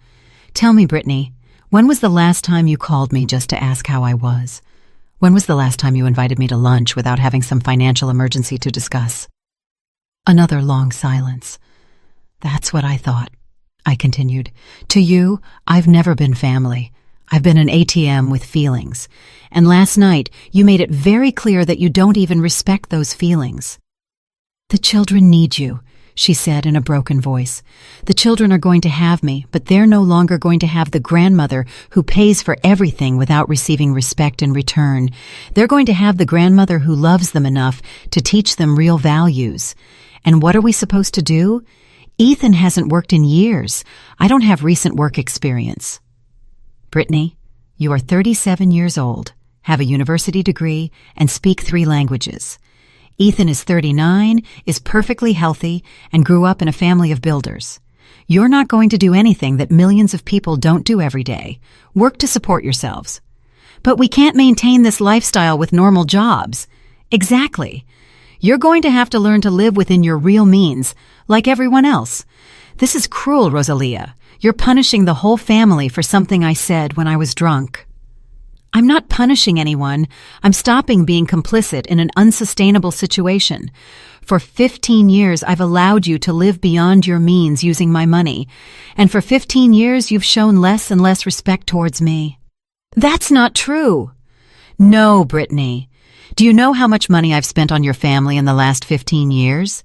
Tell me, Brittany, when was the last time you called me just to ask how I was? When was the last time you invited me to lunch without having some financial emergency to discuss? Another long silence. That's what I thought, I continued. To you, I've never been family. I've been an ATM with feelings. And last night, you made it very clear that you don't even respect those feelings. The children need you, she said in a broken voice. The children are going to have me, but they're no longer going to have the grandmother who pays for everything without receiving respect in return. They're going to have the grandmother who loves them enough to teach them real values. And what are we supposed to do? Ethan hasn't worked in years. I don't have recent work experience. Brittany, you are 37 years old, have a university degree, and speak 3 languages. Ethan is 39, is perfectly healthy, and grew up in a family of builders. You're not going to do anything that millions of people don't do every day. Work to support yourselves. But we can't maintain this lifestyle with normal jobs. Exactly. You're going to have to learn to live within your real means, like everyone else. This is cruel, Rosalia. You're punishing the whole family for something I said when I was drunk. I'm not punishing anyone. I'm stopping being complicit in an unsustainable situation. For 15 years, I've allowed you to live beyond your means using my money. And for 15 years, you've shown less and less respect towards me. That's not true. No, Brittany. Do you know how much money I've spent on your family in the last 15 years?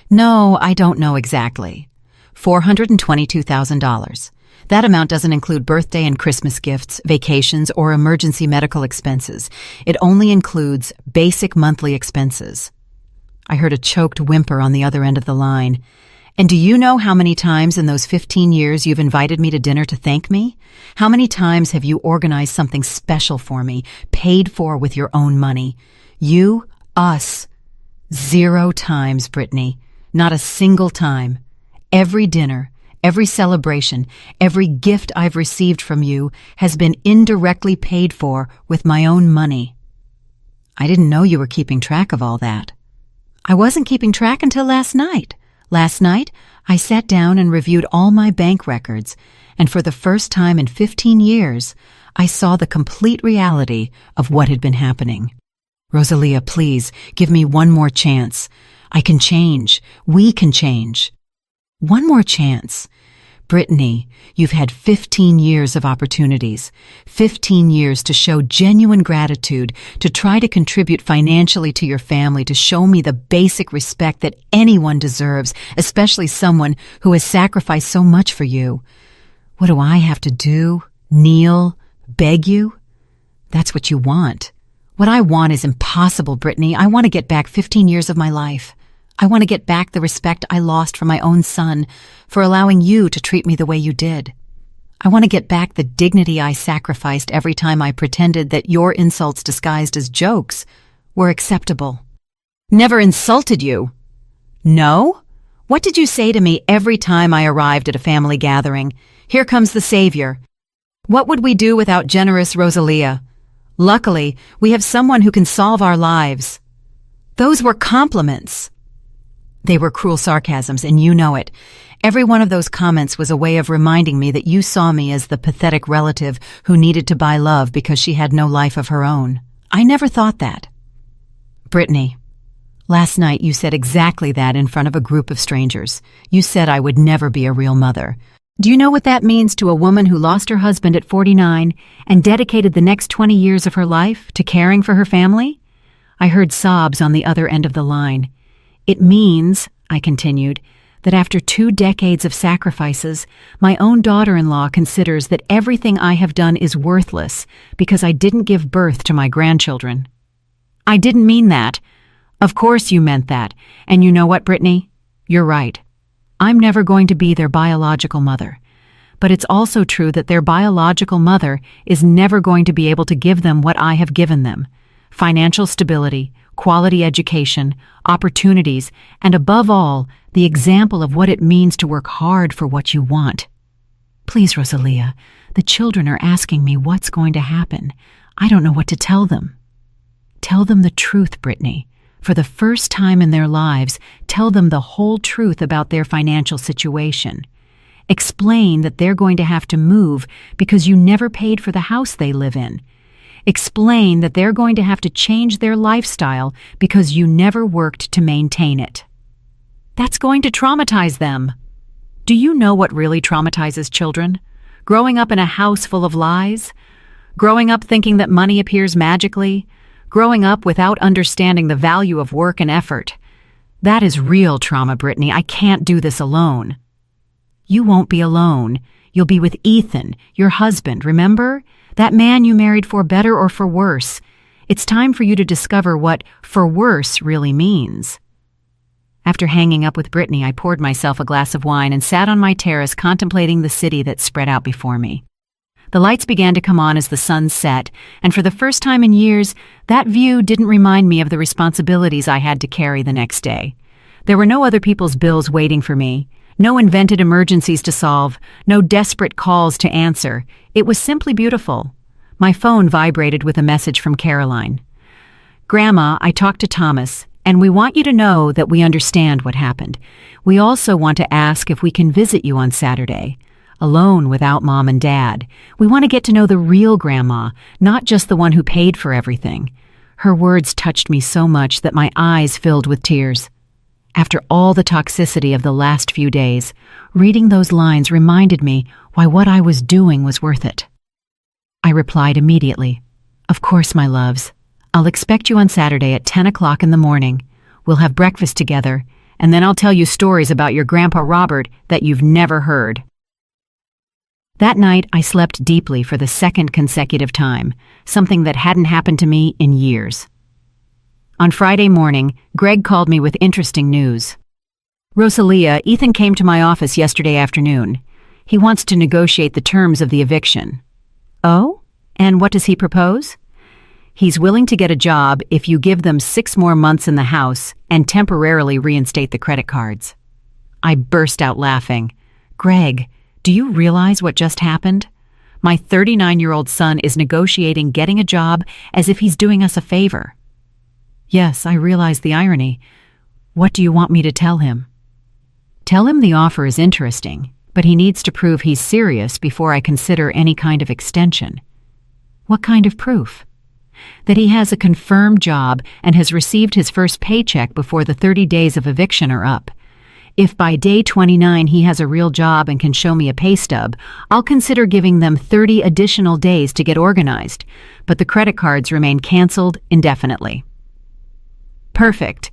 No, I don't know exactly. $422,000. That amount doesn't include birthday and Christmas gifts, vacations, or emergency medical expenses. It only includes basic monthly expenses. I heard a choked whimper on the other end of the line. And do you know how many times in those 15 years you've invited me to dinner to thank me? How many times have you organized something special for me, paid for with your own money? You, us. 0 times, Brittany. Not a single time. Every dinner, every celebration, every gift I've received from you has been indirectly paid for with my own money. I didn't know you were keeping track of all that. I wasn't keeping track until last night. Last night, I sat down and reviewed all my bank records, and for the first time in 15 years, I saw the complete reality of what had been happening. Rosalia, please, give me one more chance. I can change. We can change. One more chance. Brittany, you've had 15 years of opportunities, 15 years to show genuine gratitude, to try to contribute financially to your family, to show me the basic respect that anyone deserves, especially someone who has sacrificed so much for you. What do I have to do? Kneel? Beg you? That's what you want. What I want is impossible, Brittany. I want to get back 15 years of my life. I want to get back the respect I lost from my own son for allowing you to treat me the way you did. I want to get back the dignity I sacrificed every time I pretended that your insults disguised as jokes were acceptable. Never insulted you. No? What did you say to me every time I arrived at a family gathering? Here comes the savior. What would we do without generous Rosalia? Luckily, we have someone who can solve our lives. Those were compliments. They were cruel sarcasms, and you know it. Every one of those comments was a way of reminding me that you saw me as the pathetic relative who needed to buy love because she had no life of her own. I never thought that. Brittany, last night you said exactly that in front of a group of strangers. You said I would never be a real mother. Do you know what that means to a woman who lost her husband at 49 and dedicated the next 20 years of her life to caring for her family? I heard sobs on the other end of the line. It means, I continued, that after 2 decades of sacrifices, my own daughter-in-law considers that everything I have done is worthless because I didn't give birth to my grandchildren. I didn't mean that. Of course you meant that. And you know what, Brittany? You're right. I'm never going to be their biological mother. But it's also true that their biological mother is never going to be able to give them what I have given them: financial stability, quality education, opportunities, and above all, the example of what it means to work hard for what you want. Please, Rosalia, the children are asking me what's going to happen. I don't know what to tell them. Tell them the truth, Brittany. For the first time in their lives, tell them the whole truth about their financial situation. Explain that they're going to have to move because you never paid for the house they live in. Explain that they're going to have to change their lifestyle because you never worked to maintain it. That's going to traumatize them. Do you know what really traumatizes children? Growing up in a house full of lies? Growing up thinking that money appears magically? Growing up without understanding the value of work and effort? That is real trauma, Brittany. I can't do this alone. You won't be alone. You'll be with Ethan, your husband, remember? That man you married for better or for worse. It's time for you to discover what for worse really means. After hanging up with Brittany, I poured myself a glass of wine and sat on my terrace contemplating the city that spread out before me. The lights began to come on as the sun set, and for the first time in years, that view didn't remind me of the responsibilities I had to carry the next day. There were no other people's bills waiting for me. No invented emergencies to solve, no desperate calls to answer. It was simply beautiful. My phone vibrated with a message from Caroline. "Grandma, I talked to Thomas, and we want you to know that we understand what happened. We also want to ask if we can visit you on Saturday, alone without Mom and Dad. We want to get to know the real Grandma, not just the one who paid for everything." Her words touched me so much that my eyes filled with tears. After all the toxicity of the last few days, reading those lines reminded me why what I was doing was worth it. I replied immediately, "Of course, my loves. I'll expect you on Saturday at 10 o'clock in the morning. We'll have breakfast together, and then I'll tell you stories about your Grandpa Robert that you've never heard." That night, I slept deeply for the second consecutive time, something that hadn't happened to me in years. On Friday morning, Greg called me with interesting news. "Rosalia, Ethan came to my office yesterday afternoon. He wants to negotiate the terms of the eviction." "Oh? And what does he propose?" "He's willing to get a job if you give them 6 more months in the house and temporarily reinstate the credit cards." I burst out laughing. "Greg, do you realize what just happened? My 39-year-old son is negotiating getting a job as if he's doing us a favor." "Yes, I realize the irony. What do you want me to tell him?" "Tell him the offer is interesting, but he needs to prove he's serious before I consider any kind of extension." "What kind of proof?" "That he has a confirmed job and has received his first paycheck before the 30 days of eviction are up. If by day 29 he has a real job and can show me a pay stub, I'll consider giving them 30 additional days to get organized, but the credit cards remain canceled indefinitely." "Perfect.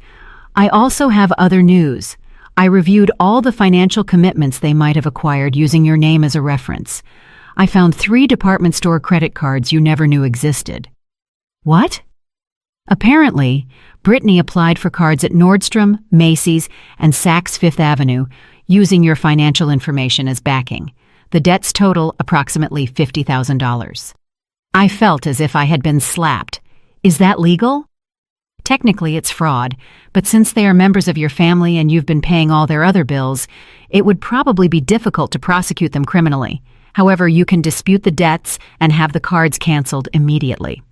I also have other news. I reviewed all the financial commitments they might have acquired using your name as a reference. I found 3 department store credit cards you never knew existed." "What?" "Apparently, Brittany applied for cards at Nordstrom, Macy's, and Saks Fifth Avenue using your financial information as backing. The debts total approximately $50,000. I felt as if I had been slapped. Is that legal?" "Technically, it's fraud, but since they are members of your family and you've been paying all their other bills, it would probably be difficult to prosecute them criminally. However, you can dispute the debts and have the cards canceled immediately."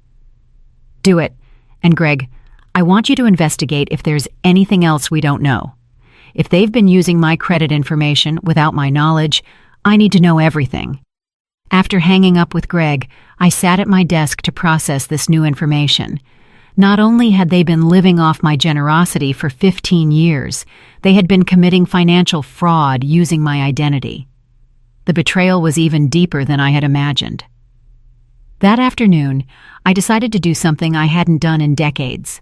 "Do it. And Greg, I want you to investigate if there's anything else we don't know. If they've been using my credit information without my knowledge, I need to know everything." After hanging up with Greg, I sat at my desk to process this new information. Not only had they been living off my generosity for 15 years, they had been committing financial fraud using my identity. The betrayal was even deeper than I had imagined. That afternoon, I decided to do something I hadn't done in decades.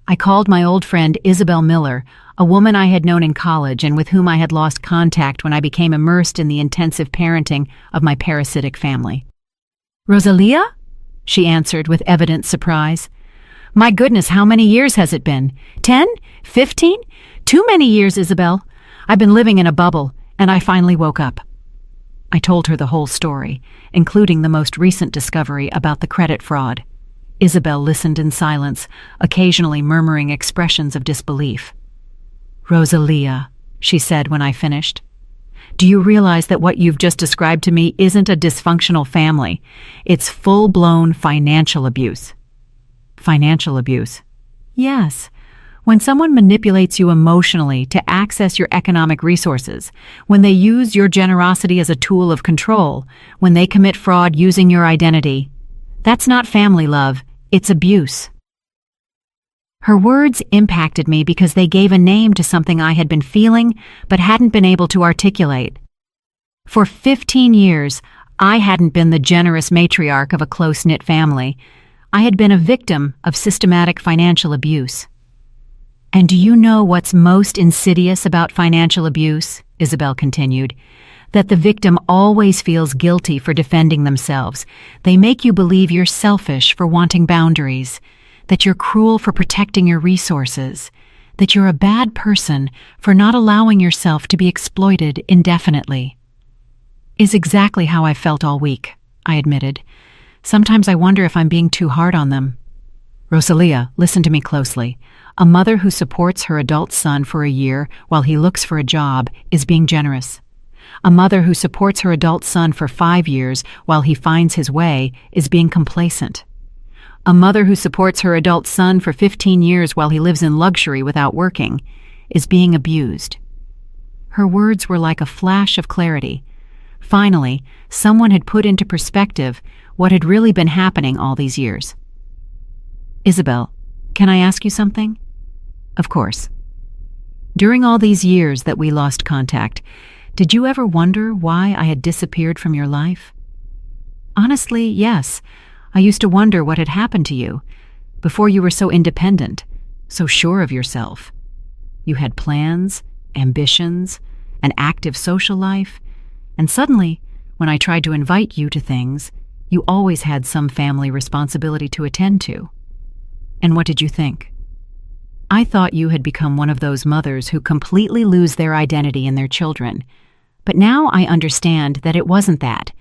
I called my old friend Isabel Miller, a woman I had known in college and with whom I had lost contact when I became immersed in the intensive parenting of my parasitic family. "Rosalia?" she answered with evident surprise. "My goodness, how many years has it been? 10? 15? Too many years, Isabel. I've been living in a bubble, and I finally woke up." I told her the whole story, including the most recent discovery about the credit fraud. Isabel listened in silence, occasionally murmuring expressions of disbelief. "Rosalia," she said when I finished, "do you realize that what you've just described to me isn't a dysfunctional family? It's full-blown financial abuse." "Financial abuse?" "Yes. When someone manipulates you emotionally to access your economic resources, when they use your generosity as a tool of control, when they commit fraud using your identity, that's not family love, it's abuse." Her words impacted me because they gave a name to something I had been feeling but hadn't been able to articulate. For 15 years, I hadn't been the generous matriarch of a close-knit family. I had been a victim of systematic financial abuse. "And do you know what's most insidious about financial abuse?" Isabel continued. "That the victim always feels guilty for defending themselves. They make you believe you're selfish for wanting boundaries, that you're cruel for protecting your resources, that you're a bad person for not allowing yourself to be exploited indefinitely." "Is exactly how I felt all week," I admitted. "Sometimes I wonder if I'm being too hard on them." "Rosalia, listen to me closely. A mother who supports her adult son for a year while he looks for a job is being generous. A mother who supports her adult son for 5 years while he finds his way is being complacent. A mother who supports her adult son for 15 years while he lives in luxury without working is being abused." Her words were like a flash of clarity. Finally, someone had put into perspective what had really been happening all these years. "Isabel, can I ask you something?" "Of course." "During all these years that we lost contact, did you ever wonder why I had disappeared from your life?" "Honestly, yes. I used to wonder what had happened to you. Before you were so independent, so sure of yourself. You had plans, ambitions, an active social life, and suddenly, when I tried to invite you to things, you always had some family responsibility to attend to. And what did you think? I thought you had become one of those mothers who completely lose their identity in their children. But now I understand that it wasn't that.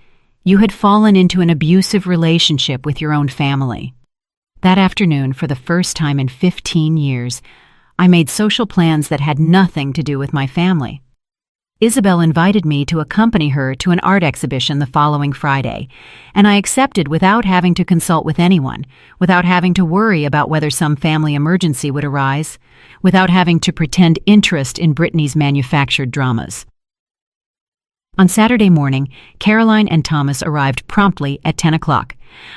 You had fallen into an abusive relationship with your own family." That afternoon, for the first time in 15 years, I made social plans that had nothing to do with my family. Isabel invited me to accompany her to an art exhibition the following Friday, and I accepted without having to consult with anyone, without having to worry about whether some family emergency would arise, without having to pretend interest in Brittany's manufactured dramas. On Saturday morning, Caroline and Thomas arrived promptly at 10 o'clock.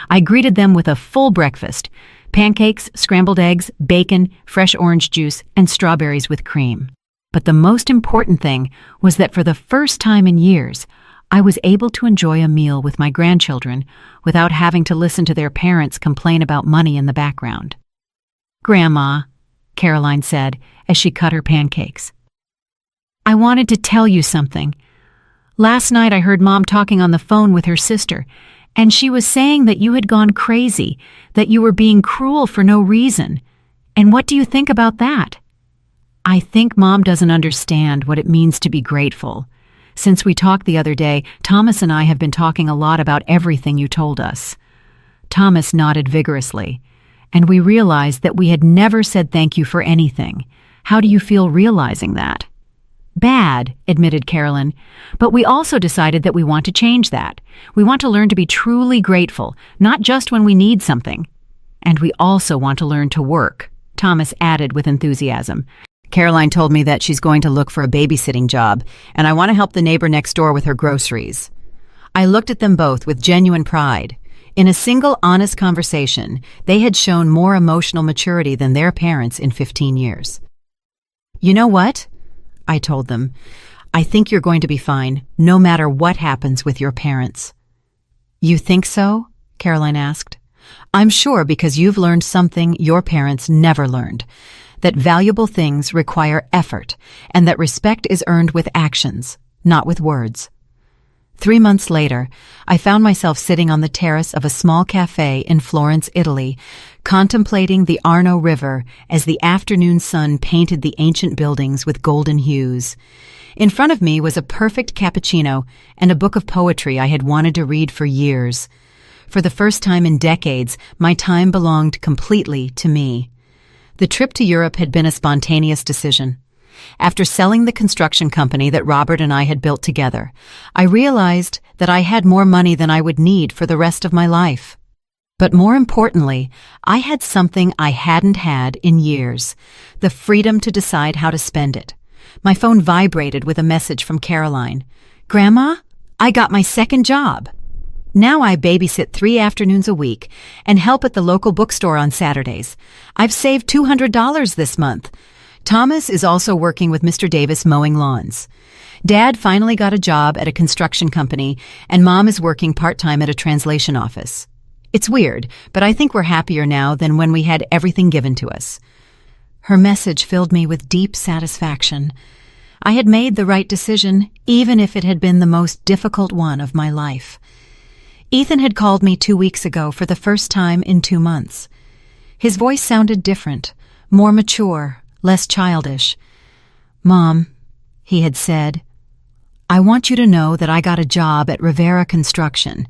I greeted them with a full breakfast: pancakes, scrambled eggs, bacon, fresh orange juice, and strawberries with cream. But the most important thing was that for the first time in years, I was able to enjoy a meal with my grandchildren without having to listen to their parents complain about money in the background. "Grandma," Caroline said as she cut her pancakes, "I wanted to tell you something. Last night I heard Mom talking on the phone with her sister, and she was saying that you had gone crazy, that you were being cruel for no reason. And what do you think about that?" "I think Mom doesn't understand what it means to be grateful. Since we talked the other day, Thomas and I have been talking a lot about everything you told us." Thomas nodded vigorously, and we realized that we had never said thank you for anything. "How do you feel realizing that?" "Bad," admitted Carolyn, "but we also decided that we want to change that. We want to learn to be truly grateful, not just when we need something. And we also want to learn to work," Thomas added with enthusiasm. "Caroline told me that she's going to look for a babysitting job, and I want to help the neighbor next door with her groceries." I looked at them both with genuine pride. In a single honest conversation, they had shown more emotional maturity than their parents in 15 years. "You know what?" I told them. "I think you're going to be fine, no matter what happens with your parents." "You think so?" Caroline asked. "I'm sure, because you've learned something your parents never learned. That valuable things require effort, and that respect is earned with actions, not with words." 3 months later, I found myself sitting on the terrace of a small cafe in Florence, Italy, contemplating the Arno River as the afternoon sun painted the ancient buildings with golden hues. In front of me was a perfect cappuccino and a book of poetry I had wanted to read for years. For the first time in decades, my time belonged completely to me. The trip to Europe had been a spontaneous decision. After selling the construction company that Robert and I had built together, I realized that I had more money than I would need for the rest of my life. But more importantly, I had something I hadn't had in years: the freedom to decide how to spend it. My phone vibrated with a message from Caroline. "Grandma, I got my second job. Now I babysit 3 afternoons a week and help at the local bookstore on Saturdays. I've saved $200 this month. Thomas is also working with Mr. Davis mowing lawns. Dad finally got a job at a construction company, and Mom is working part-time at a translation office. It's weird, but I think we're happier now than when we had everything given to us." Her message filled me with deep satisfaction. I had made the right decision, even if it had been the most difficult one of my life. Ethan had called me 2 weeks ago for the first time in 2 months. His voice sounded different, more mature, less childish. "Mom," he had said, "I want you to know that I got a job at Rivera Construction.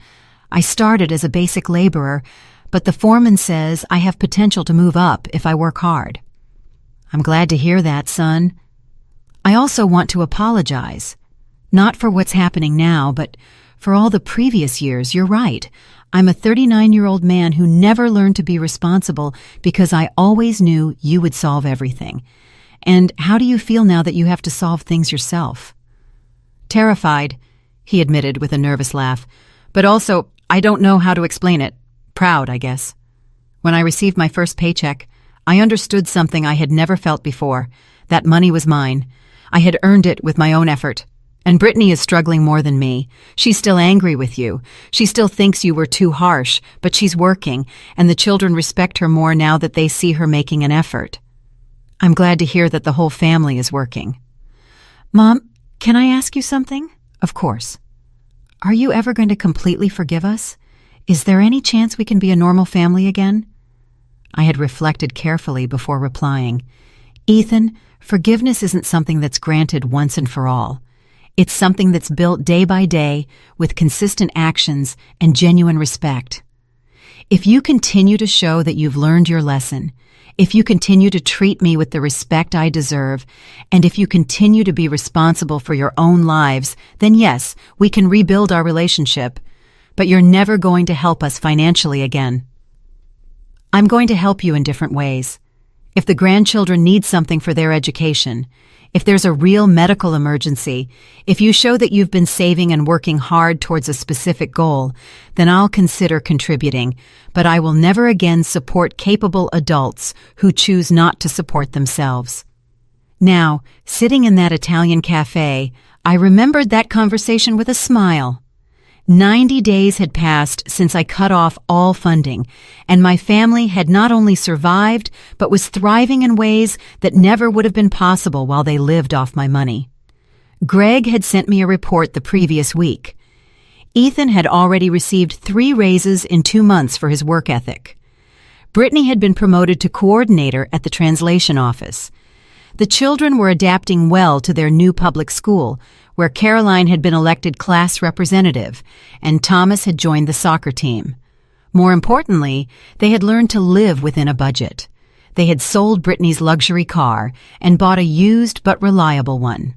I started as a basic laborer, but the foreman says I have potential to move up if I work hard." "I'm glad to hear that, son. I also want to apologize. Not for what's happening now, but for all the previous years. You're right. I'm a 39-year-old man who never learned to be responsible because I always knew you would solve everything. And how do you feel now that you have to solve things yourself?" "Terrified," he admitted with a nervous laugh. "But also, I don't know how to explain it. Proud, I guess. When I received my first paycheck, I understood something I had never felt before. That money was mine. I had earned it with my own effort. And Brittany is struggling more than me. She's still angry with you. She still thinks you were too harsh, but she's working, and the children respect her more now that they see her making an effort. I'm glad to hear that the whole family is working." "Mom, can I ask you something?" "Of course." "Are you ever going to completely forgive us? Is there any chance we can be a normal family again?" I had reflected carefully before replying. "Ethan, forgiveness isn't something that's granted once and for all. It's something that's built day by day with consistent actions and genuine respect. If you continue to show that you've learned your lesson, if you continue to treat me with the respect I deserve, and if you continue to be responsible for your own lives, then yes, we can rebuild our relationship, but you're never going to help us financially again. I'm going to help you in different ways. If the grandchildren need something for their education, if there's a real medical emergency, if you show that you've been saving and working hard towards a specific goal, then I'll consider contributing, but I will never again support capable adults who choose not to support themselves." Now, sitting in that Italian cafe, I remembered that conversation with a smile. 90 days had passed since I cut off all funding, and my family had not only survived, but was thriving in ways that never would have been possible while they lived off my money. Greg had sent me a report the previous week. Ethan had already received 3 raises in 2 months for his work ethic. Brittany had been promoted to coordinator at the translation office. The children were adapting well to their new public school, where Caroline had been elected class representative, and Thomas had joined the soccer team. More importantly, they had learned to live within a budget. They had sold Brittany's luxury car and bought a used but reliable one.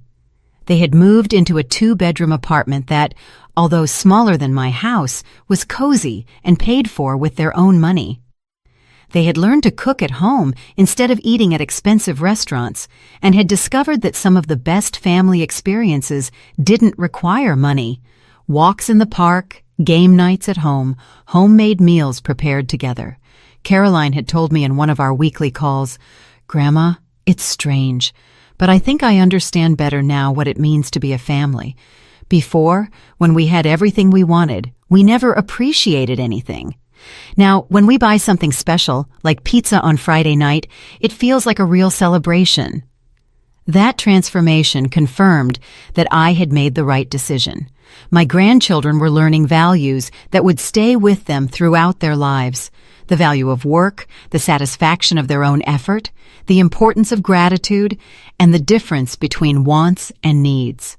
They had moved into a 2-bedroom apartment that, although smaller than my house, was cozy and paid for with their own money. They had learned to cook at home instead of eating at expensive restaurants, and had discovered that some of the best family experiences didn't require money. Walks in the park, game nights at home, homemade meals prepared together. Caroline had told me in one of our weekly calls, "Grandma, it's strange, but I think I understand better now what it means to be a family. Before, when we had everything we wanted, we never appreciated anything. Now, when we buy something special, like pizza on Friday night, it feels like a real celebration." That transformation confirmed that I had made the right decision. My grandchildren were learning values that would stay with them throughout their lives. The value of work, the satisfaction of their own effort, the importance of gratitude, and the difference between wants and needs.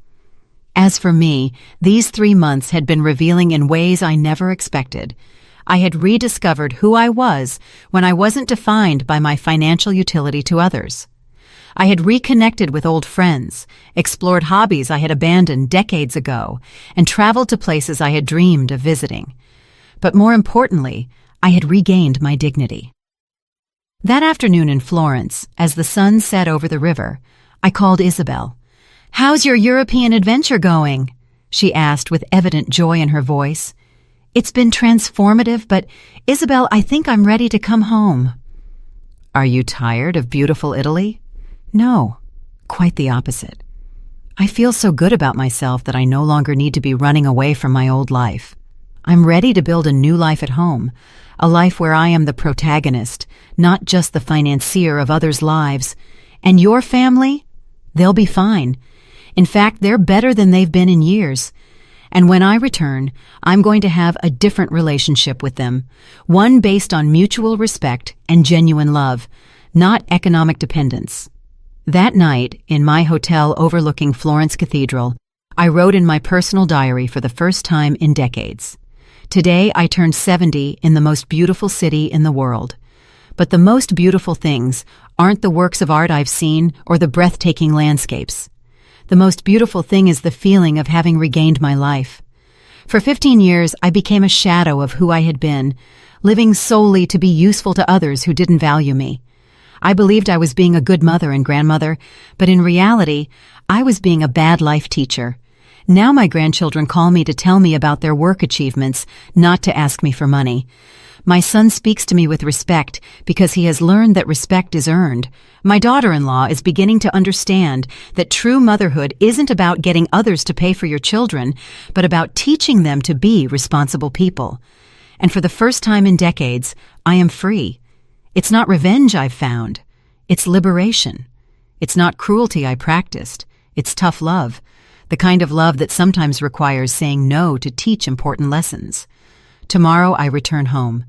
As for me, these 3 months had been revealing in ways I never expected. I had rediscovered who I was when I wasn't defined by my financial utility to others. I had reconnected with old friends, explored hobbies I had abandoned decades ago, and traveled to places I had dreamed of visiting. But more importantly, I had regained my dignity. That afternoon in Florence, as the sun set over the river, I called Isabel. "How's your European adventure going?" she asked with evident joy in her voice. "It's been transformative, but Isabel, I think I'm ready to come home." "Are you tired of beautiful Italy?" "No, quite the opposite. I feel so good about myself that I no longer need to be running away from my old life. I'm ready to build a new life at home, a life where I am the protagonist, not just the financier of others' lives. And your family? They'll be fine. In fact, they're better than they've been in years. And when I return, I'm going to have a different relationship with them, one based on mutual respect and genuine love, not economic dependence." That night, in my hotel overlooking Florence Cathedral, I wrote in my personal diary for the first time in decades. Today, I turned 70 in the most beautiful city in the world. But the most beautiful things aren't the works of art I've seen or the breathtaking landscapes. The most beautiful thing is the feeling of having regained my life. For 15 years, I became a shadow of who I had been, living solely to be useful to others who didn't value me. I believed I was being a good mother and grandmother, but in reality, I was being a bad life teacher. Now my grandchildren call me to tell me about their work achievements, not to ask me for money. My son speaks to me with respect because he has learned that respect is earned. My daughter-in-law is beginning to understand that true motherhood isn't about getting others to pay for your children, but about teaching them to be responsible people. And for the first time in decades, I am free. It's not revenge I've found. It's liberation. It's not cruelty I practiced. It's tough love, the kind of love that sometimes requires saying no to teach important lessons. Tomorrow I return home,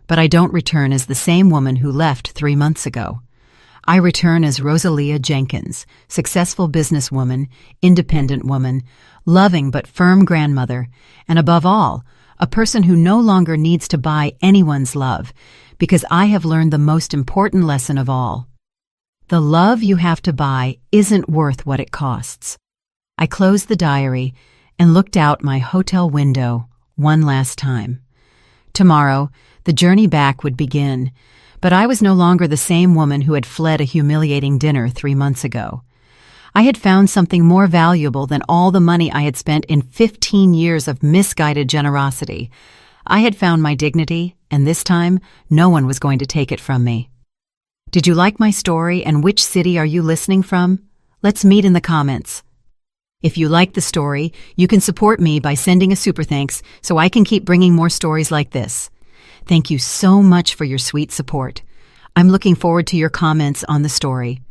but I don't return as the same woman who left 3 months ago. I return as Rosalia Jenkins, successful businesswoman, independent woman, loving but firm grandmother, and above all, a person who no longer needs to buy anyone's love, because I have learned the most important lesson of all. The love you have to buy isn't worth what it costs. I closed the diary and looked out my hotel window one last time. Tomorrow, the journey back would begin, but I was no longer the same woman who had fled a humiliating dinner 3 months ago. I had found something more valuable than all the money I had spent in 15 years of misguided generosity. I had found my dignity, and this time, no one was going to take it from me. Did you like my story, and which city are you listening from? Let's meet in the comments. If you like the story, you can support me by sending a super thanks so I can keep bringing more stories like this. Thank you so much for your sweet support. I'm looking forward to your comments on the story.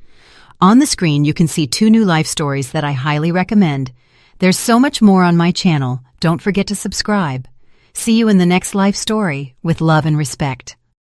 On the screen, you can see 2 new life stories that I highly recommend. There's so much more on my channel. Don't forget to subscribe. See you in the next life story with love and respect.